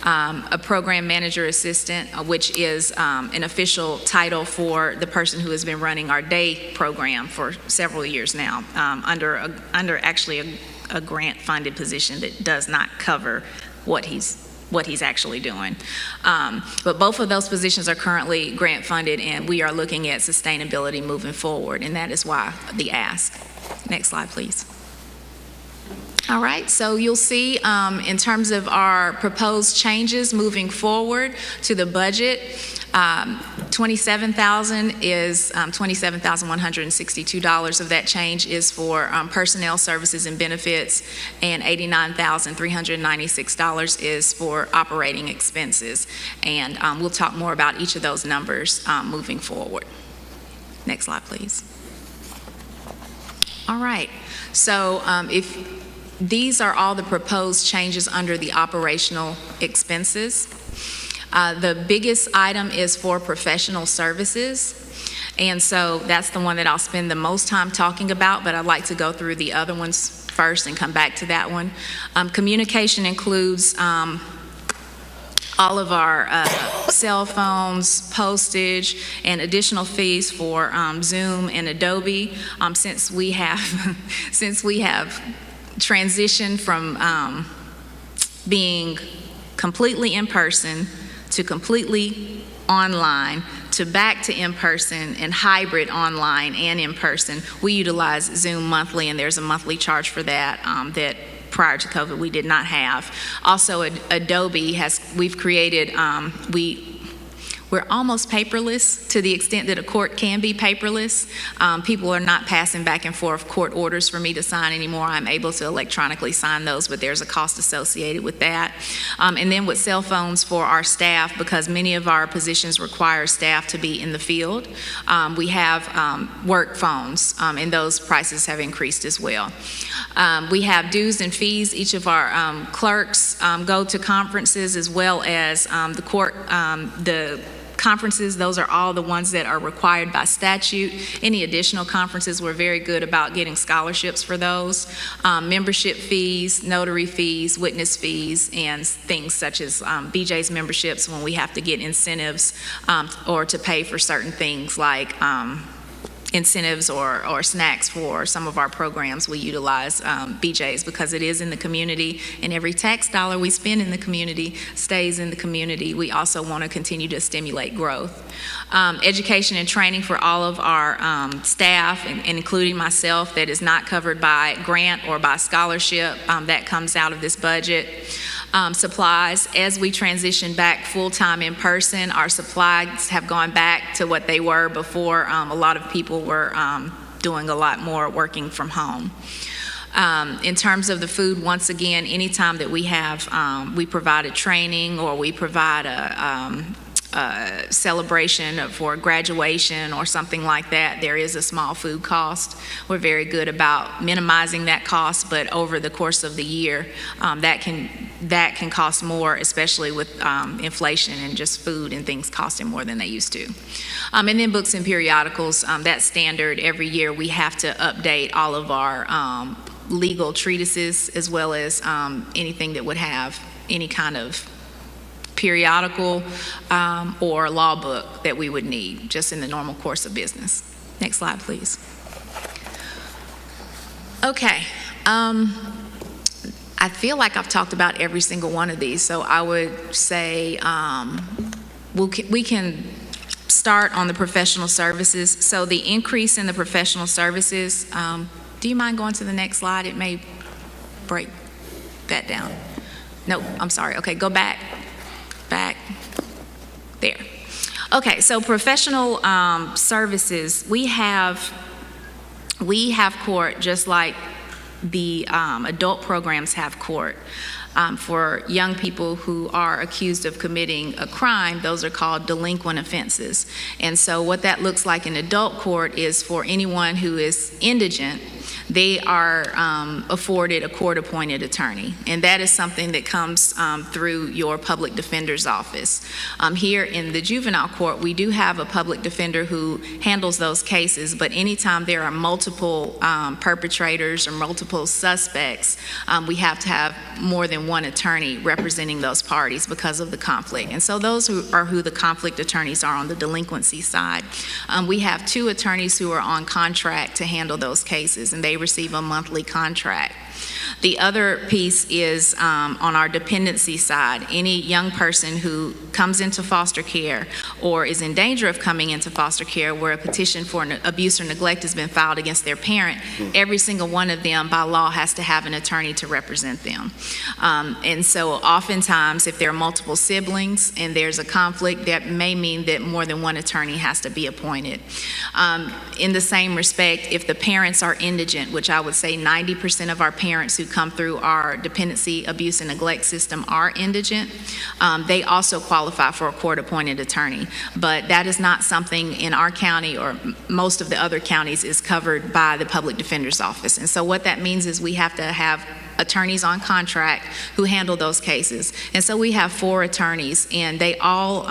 A program manager assistant, which is an official title for the person who has been running our day program for several years now, under actually a grant-funded position that does not cover what he's what he's actually doing. But both of those positions are currently grant funded, and we are looking at sustainability moving forward, and that is why the ask. Next slide, please. All right, so you'll see in terms of our proposed changes moving forward to the budget, $27,000 is $27,162 of that change is for personnel services and benefits, and $89,396 is for operating expenses. And we'll talk more about each of those numbers moving forward. Next slide, please. All right, so these are all the proposed changes under the operational expenses. The biggest item is for professional services, and so that's the one that I'll spend the most time talking about, but I'd like to go through the other ones first and come back to that one. Communication includes all of our cell phones, postage, and additional fees for Zoom and Adobe. Since we have transitioned from being completely in person to completely online to back to in person and hybrid online and in person, we utilize Zoom monthly, and there's a monthly charge for that that prior to COVID we did not have. Also, Adobe we've created, we're almost paperless to the extent that a court can be paperless. People are not passing back and forth court orders for me to sign anymore. I'm able to electronically sign those, but there's a cost associated with that. And then with cell phones for our staff, because many of our positions require staff to be in the field, we have work phones, and those prices have increased as well. We have dues and fees. Each of our clerks go to conferences, as well as the court, the conferences. Those are all the ones that are required by statute. Any additional conferences, we're very good about getting scholarships for those. Membership fees, notary fees, witness fees, and things such as BJ's memberships when we have to get incentives or to pay for certain things like incentives or snacks for some of our programs. We utilize BJ's because it is in the community, and every tax dollar we spend in the community stays in the community. We also want to continue to stimulate growth. Education and training for all of our staff, and including myself, that is not covered by grant or by scholarship, that comes out of this budget. Supplies, as we transition back full-time in person, our supplies have gone back to what they were before. A lot of people were doing a lot more working from home. In terms of the food, once again, anytime that we have, we provide a training or we provide a celebration for graduation or something like that, there is a small food cost. We're very good about minimizing that cost, but over the course of the year, that can cost more, especially with inflation and just food and things costing more than they used to. And then books and periodicals, that's standard. Every year we have to update all of our legal treatises, as well as anything that would have any kind of periodical or law book that we would need just in the normal course of business. Next slide, please. Okay. I feel like I've talked about every single one of these, so I would say we can start on the professional services. So the increase in the professional services, do you mind going to the next slide? It may break that down. No, I'm sorry. Okay, go back there. Okay, so professional services, we have court just like the adult programs have court. For young people who are accused of committing a crime, those are called delinquent offenses. And so what that looks like in adult court is for anyone who is indigent, they are afforded a court-appointed attorney. And that is something that comes through your public defender's office. Here in the juvenile court, we do have a public defender who handles those cases, but anytime there are multiple perpetrators or multiple suspects, we have to have more than one attorney representing those parties because of the conflict. And so those who the conflict attorneys are on the delinquency side. We have 2 attorneys who are on contract to handle those cases, and they receive a monthly contract. The other piece is on our dependency side. Any young person who comes into foster care or is in danger of coming into foster care where a petition for abuse or neglect has been filed against their parent, every single one of them by law has to have an attorney to represent them. And so oftentimes if there are multiple siblings and there's a conflict, that may mean that more than one attorney has to be appointed. In the same respect, if the parents are indigent, which I would say 90% of our parents who come through our dependency, abuse, and neglect system are indigent, they also qualify for a court-appointed attorney. But that is not something in our county or most of the other counties is covered by the Public Defender's Office. And so what that means is we have to have attorneys on contract who handle those cases. And so we have 4 attorneys, and they all,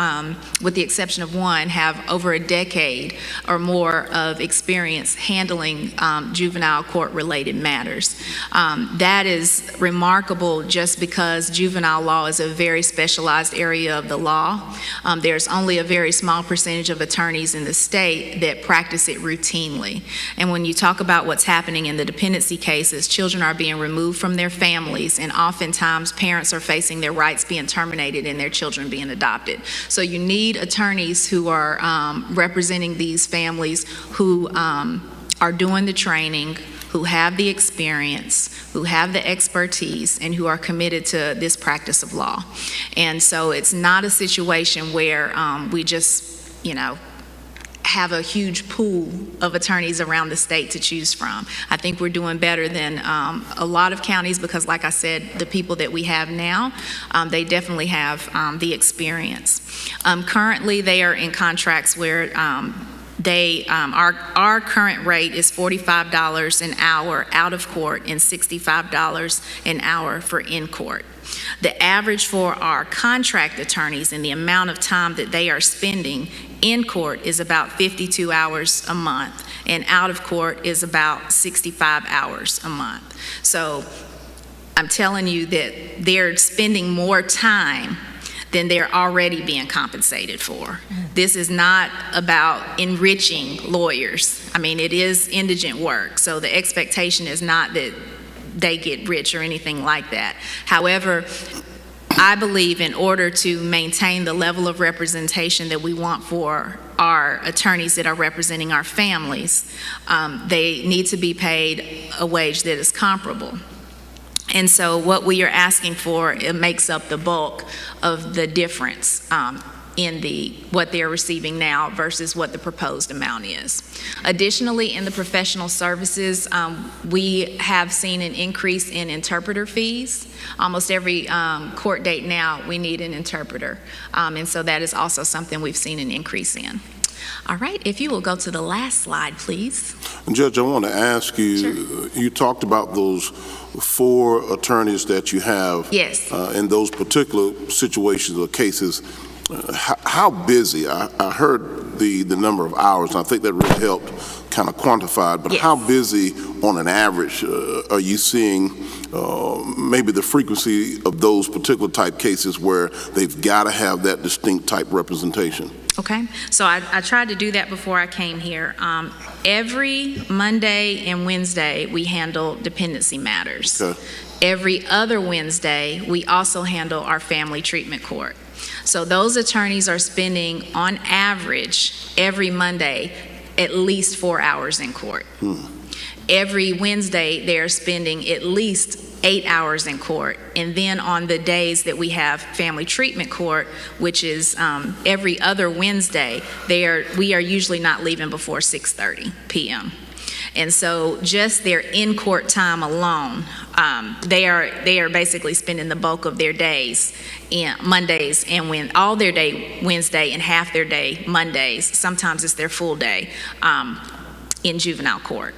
with the exception of one, have over a decade or more of experience handling juvenile court-related matters. That is remarkable just because juvenile law is a very specialized area of the law. There's only a very small percentage of attorneys in the state that practice it routinely. And when you talk about what's happening in the dependency cases, children are being removed from their families, and oftentimes parents are facing their rights being terminated and their children being adopted. So you need attorneys who are representing these families, who are doing the training, who have the experience, who have the expertise, and who are committed to this practice of law. And so it's not a situation where we just, have a huge pool of attorneys around the state to choose from. I think we're doing better than a lot of counties because, like I said, the people that we have now, they definitely have the experience. Currently, they are in contracts where our current rate is $45 an hour out of court and $65 an hour for in court. The average for our contract attorneys and the amount of time that they are spending in court is about 52 hours a month, and out of court is about 65 hours a month. So I'm telling you that they're spending more time than they're already being compensated for. This is not about enriching lawyers. I mean, it is indigent work, so the expectation is not that they get rich or anything like that. However, I believe in order to maintain the level of representation that we want for our attorneys that are representing our families, they need to be paid a wage that is comparable. And so what we are asking for, it makes up the bulk of the difference in what they're receiving now versus what the proposed amount is. Additionally, in the professional services, we have seen an increase in interpreter fees. Almost every court date now, we need an interpreter. And so that is also something we've seen an increase in. All right, if you will go to the last slide, please. Judge, I want to ask you, Sure. You talked about those 4 attorneys that you have. Yes. In those particular situations or cases. How busy? I heard the number of hours, and I think that really helped kind of quantify it, but yes. How busy on an average are you seeing maybe the frequency of those particular type cases where they've got to have that distinct type representation? Okay, so I tried to do that before I came here. Every Monday and Wednesday, we handle dependency matters. Okay. Every other Wednesday, we also handle our family treatment court. So those attorneys are spending, on average, every Monday, at least 4 hours in court. Every Wednesday, they're spending at least 8 hours in court. And then on the days that we have family treatment court, which is every other Wednesday, we are usually not leaving before 6:30 p.m. And so just their in-court time alone, they are basically spending the bulk of their days in Mondays and all their day Wednesday and half their day Mondays. Sometimes it's their full day in juvenile court.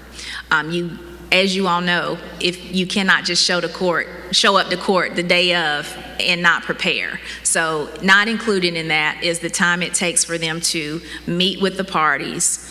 As you all know, if you cannot just show up to court the day of and not prepare. So not included in that is the time it takes for them to meet with the parties,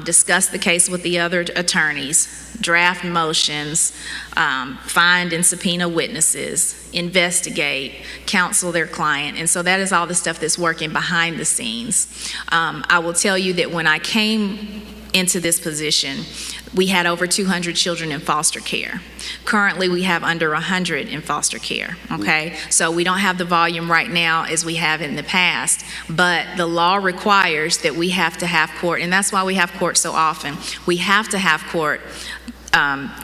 discuss the case with the other attorneys, draft motions, find and subpoena witnesses, investigate, counsel their client. And so that is all the stuff that's working behind the scenes. I will tell you that when I came into this position, we had over 200 children in foster care. Currently, we have under 100 in foster care, okay? So we don't have the volume right now as we have in the past, but the law requires that we have to have court, and that's why we have court so often. We have to have court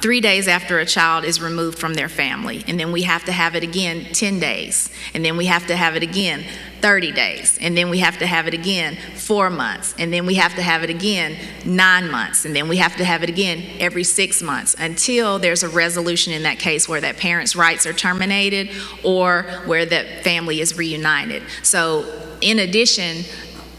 3 days after a child is removed from their family, and then we have to have it again 10 days, and then we have to have it again 30 days, and then we have to have it again 4 months, and then we have to have it again 9 months, and then we have to have it again every 6 months until there's a resolution in that case where that parent's rights are terminated or where that family is reunited. So in addition,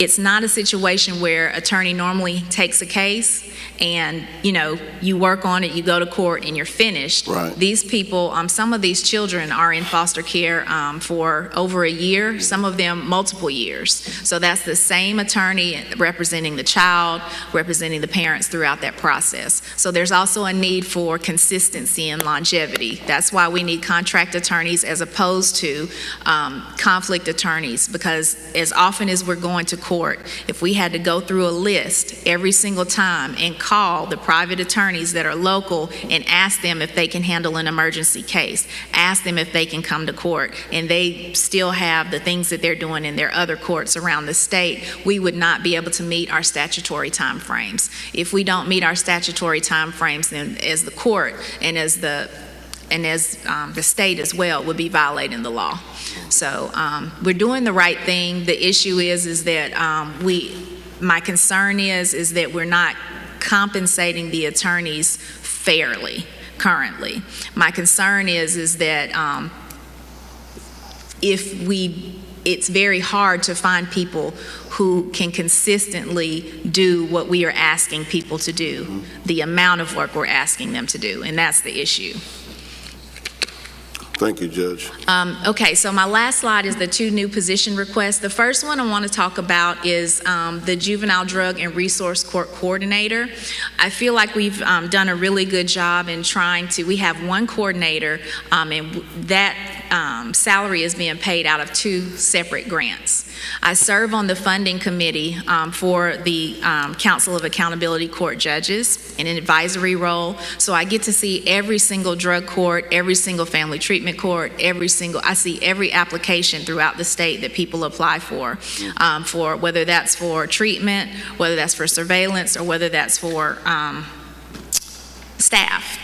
it's not a situation where attorney normally takes a case and, you know, you work on it, you go to court, and you're finished. Right. These people, some of these children are in foster care for over a year, some of them multiple years. So that's the same attorney representing the child, representing the parents throughout that process. So there's also a need for consistency and longevity. That's why we need contract attorneys as opposed to conflict attorneys, because as often as we're going to court, if we had to go through a list every single time and call the private attorneys that are local and ask them if they can handle an emergency case, ask them if they can come to court, and they still have the things that they're doing in their other courts around the state, we would not be able to meet our statutory timeframes. If we don't meet our statutory timeframes, then as the court and as the state as well would be violating the law. So we're doing the right thing. The issue is that my concern is that we're not compensating the attorneys fairly currently. My concern is that it's very hard to find people who can consistently do what we are asking people to do, the amount of work we're asking them to do, and that's the issue. Thank you, Judge. Okay, so my last slide is the 2 new position requests. The first one I want to talk about is the Juvenile Drug and Resource Court Coordinator. I feel like we've done a really good job in we have 1 coordinator, and that salary is being paid out of 2 separate grants. I serve on the funding committee for the Council of Accountability Court Judges in an advisory role, so I get to see every single drug court, every single family treatment court, I see every application throughout the state that people apply for whether that's for treatment, whether that's for surveillance, or whether that's for staff.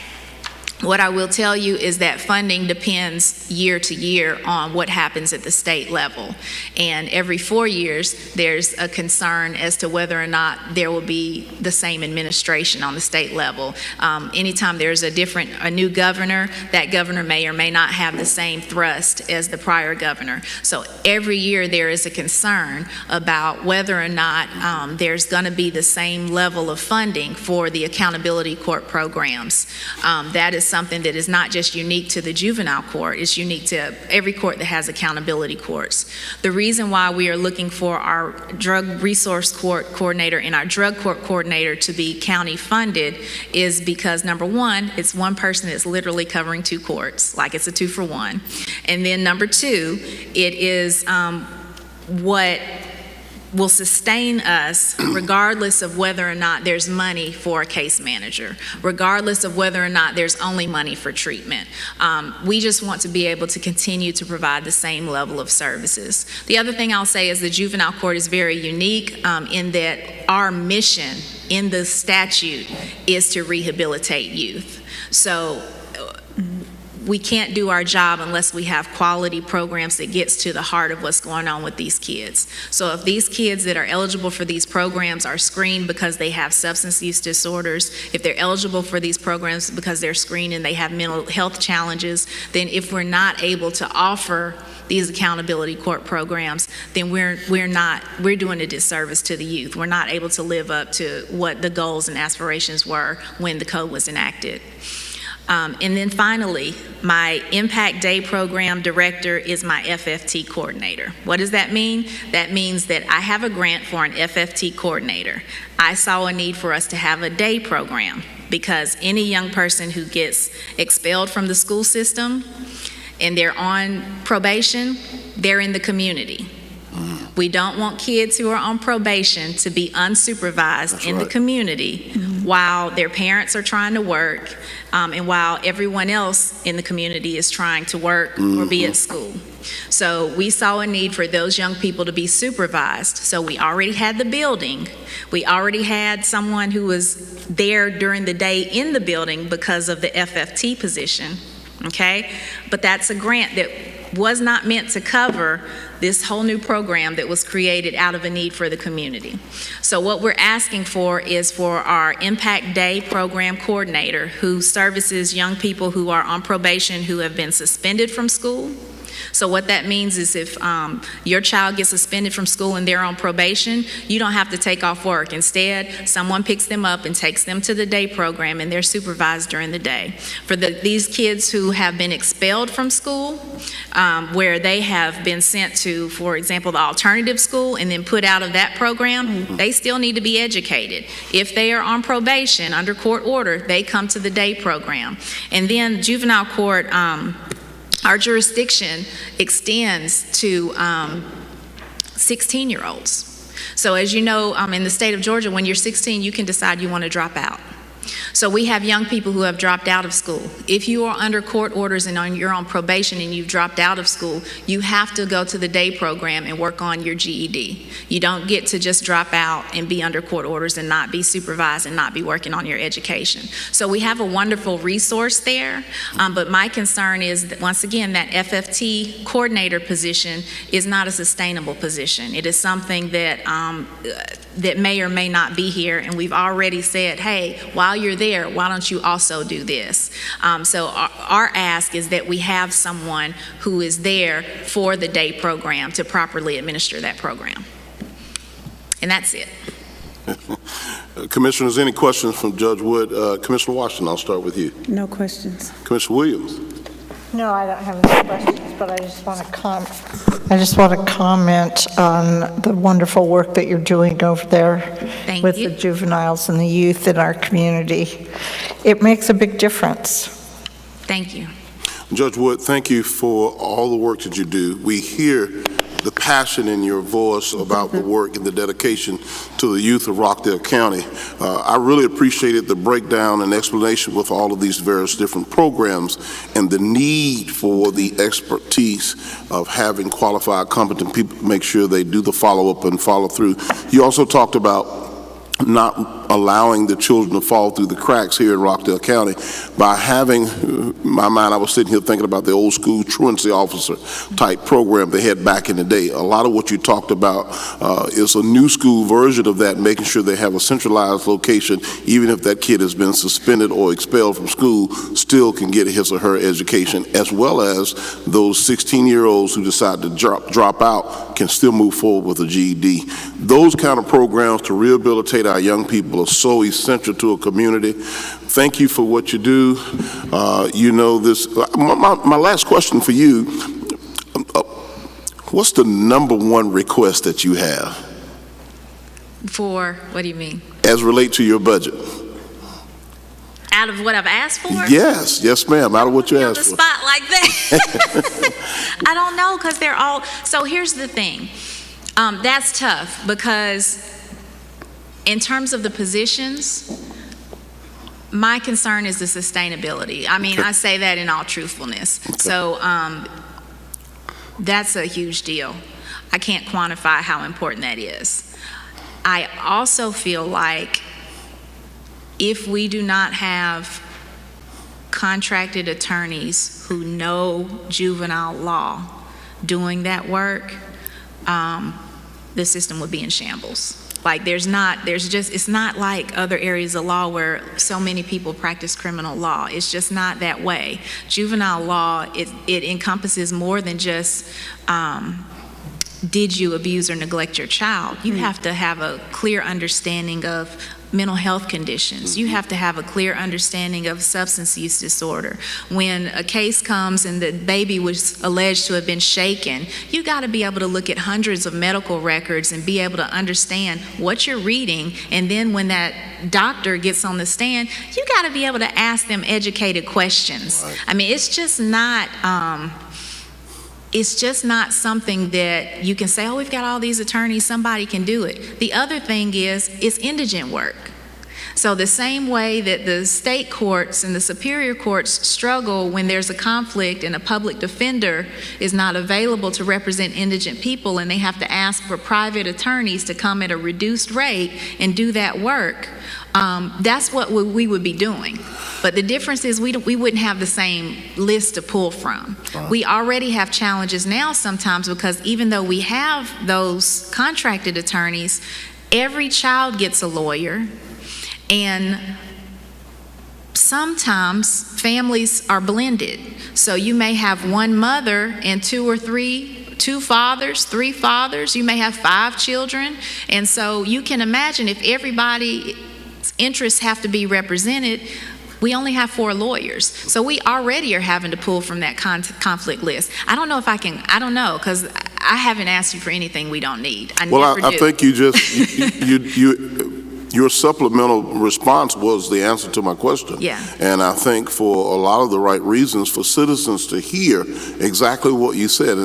What I will tell you is that funding depends year to year on what happens at the state level. And every 4 years, there's a concern as to whether or not there will be the same administration on the state level. Anytime there's a new governor, that governor may or may not have the same thrust as the prior governor. So every year there is a concern about whether or not there's going to be the same level of funding for the accountability court programs. That is something that is not just unique to the juvenile court, it's unique to every court that has accountability courts. The reason why we are looking for our drug resource court coordinator and our drug court coordinator to be county funded is because, number one, it's one person that's literally covering 2 courts, like it's a 2-for-1. And then number 2, it is what will sustain us regardless of whether or not there's money for a case manager, regardless of whether or not there's only money for treatment. We just want to be able to continue to provide the same level of services. The other thing I'll say is the juvenile court is very unique in that our mission in the statute is to rehabilitate youth. So we can't do our job unless we have quality programs that gets to the heart of what's going on with these kids. So if these kids that are eligible for these programs are screened because they have substance use disorders, if they're eligible for these programs because they're screened and they have mental health challenges, then if we're not able to offer these accountability court programs, then we're doing a disservice to the youth. We're not able to live up to what the goals and aspirations were when the code was enacted. And then finally, my Impact Day program director is my FFT coordinator. What does that mean? That means that I have a grant for an FFT coordinator. I saw a need for us to have a day program because any young person who gets expelled from the school system and they're on probation, they're in the community. We don't want kids who are on probation to be unsupervised in the community while their parents are trying to work and while everyone else in the community is trying to work or be at school. So we saw a need for those young people to be supervised. So we already had the building. We already had someone who was there during the day in the building because of the FFT position, okay? But that's a grant that was not meant to cover this whole new program that was created out of a need for the community. So what we're asking for is for our Impact Day program coordinator who services young people who are on probation who have been suspended from school. So what that means is if your child gets suspended from school and they're on probation, you don't have to take off work. Instead, someone picks them up and takes them to the day program and they're supervised during the day. For these kids who have been expelled from school, where they have been sent to, for example, the alternative school and then put out of that program, they still need to be educated. If they are on probation under court order, they come to the day program. And then juvenile court, our jurisdiction extends to 16-year-olds. So as you know, in the state of Georgia, when you're 16, you can decide you want to drop out. So we have young people who have dropped out of school. If you are under court orders and you're on probation and you've dropped out of school, you have to go to the day program and work on your GED. You don't get to just drop out and be under court orders and not be supervised and not be working on your education. So we have a wonderful resource there, but my concern is that, once again, that FFT coordinator position is not a sustainable position. It is something that that may or may not be here, and we've already said, hey, while you're there, why don't you also do this? So our ask is that we have someone who is there for the day program to properly administer that program. And that's it. Commissioners, any questions from Judge Wood? Commissioner Washington, I'll start with you. No questions. Commissioner Williams. No, I don't have any questions, but I just want to comment on the wonderful work that you're doing over there with the juveniles and the youth in our community. It makes a big difference. Thank you. Judge Wood, thank you for all the work that you do. We hear the passion in your voice about the work and the dedication to the youth of Rockdale County. I really appreciated the breakdown and explanation with all of these various different programs and the need for the expertise of having qualified, competent people make sure they do the follow-up and follow through. You also talked about not allowing the children to fall through the cracks here in Rockdale County by having, my mind, I was sitting here thinking about the old school truancy officer type program they had back in the day. A lot of what you talked about is a new school version of that, making sure they have a centralized location, even if that kid has been suspended or expelled from school, still can get his or her education, as well as those 16-year-olds who decide to drop out can still move forward with a GED. Those kind of programs to rehabilitate our young people are so essential to a community. Thank you for what you do. You know this. My last question for you, what's the #1 request that you have? For, what do you mean? As relate to your budget. Out of what I've asked for? Yes, yes ma'am, out of what you asked for. On the spot like that. I don't know, because they're all, so here's the thing. That's tough, because in terms of the positions, my concern is the sustainability. I mean, I say that in all truthfulness. So that's a huge deal. I can't quantify how important that is. I also feel like if we do not have contracted attorneys who know juvenile law doing that work, the system would be in shambles. Like it's not like other areas of law where so many people practice criminal law. It's just not that way. Juvenile law, it encompasses more than just, did you abuse or neglect your child? You have to have a clear understanding of mental health conditions. You have to have a clear understanding of substance use disorder. When a case comes and the baby was alleged to have been shaken, you got to be able to look at hundreds of medical records and be able to understand what you're reading. And then when that doctor gets on the stand, you got to be able to ask them educated questions. Right. I mean, it's just not, It's just not something that you can say, oh, we've got all these attorneys, somebody can do it. The other thing is, it's indigent work. So the same way that the state courts and the superior courts struggle when there's a conflict and a public defender is not available to represent indigent people and they have to ask for private attorneys to come at a reduced rate and do that work, that's what we would be doing. But the difference is we wouldn't have the same list to pull from. We already have challenges now sometimes because even though we have those contracted attorneys, every child gets a lawyer. And sometimes families are blended. So you may have one mother and two fathers, three fathers. You may have 5 children. And so you can imagine if everybody's interests have to be represented, we only have 4 lawyers. So we already are having to pull from that conflict list. I don't know if I can, I don't know, because I haven't asked you for anything we don't need. I think you just, your supplemental response was the answer to my question. Yeah. And I think for a lot of the right reasons for citizens to hear exactly what you said.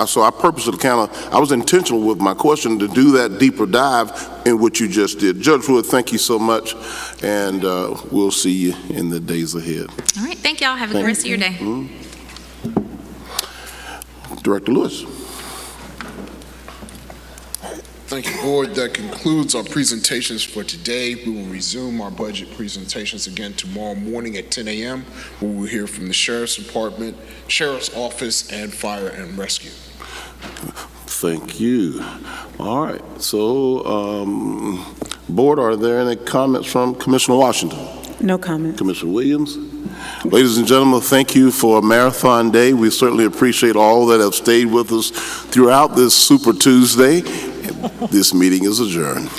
So I purposely I was intentional with my question to do that deeper dive in what you just did. Judge Wood, thank you so much. And we'll see you in the days ahead. All right. Thank y'all. Have a good rest of your day. Director Lewis. Thank you, Board. That concludes our presentations for today. We will resume our budget presentations again tomorrow morning at 10 a.m. We will hear from the Sheriff's Department, Sheriff's Office, and Fire and Rescue. Thank you. All right. So, Board, are there any comments from Commissioner Washington? No comment. Commissioner Williams? Ladies and gentlemen, thank you for a marathon day. We certainly appreciate all that have stayed with us throughout this Super Tuesday. This meeting is adjourned.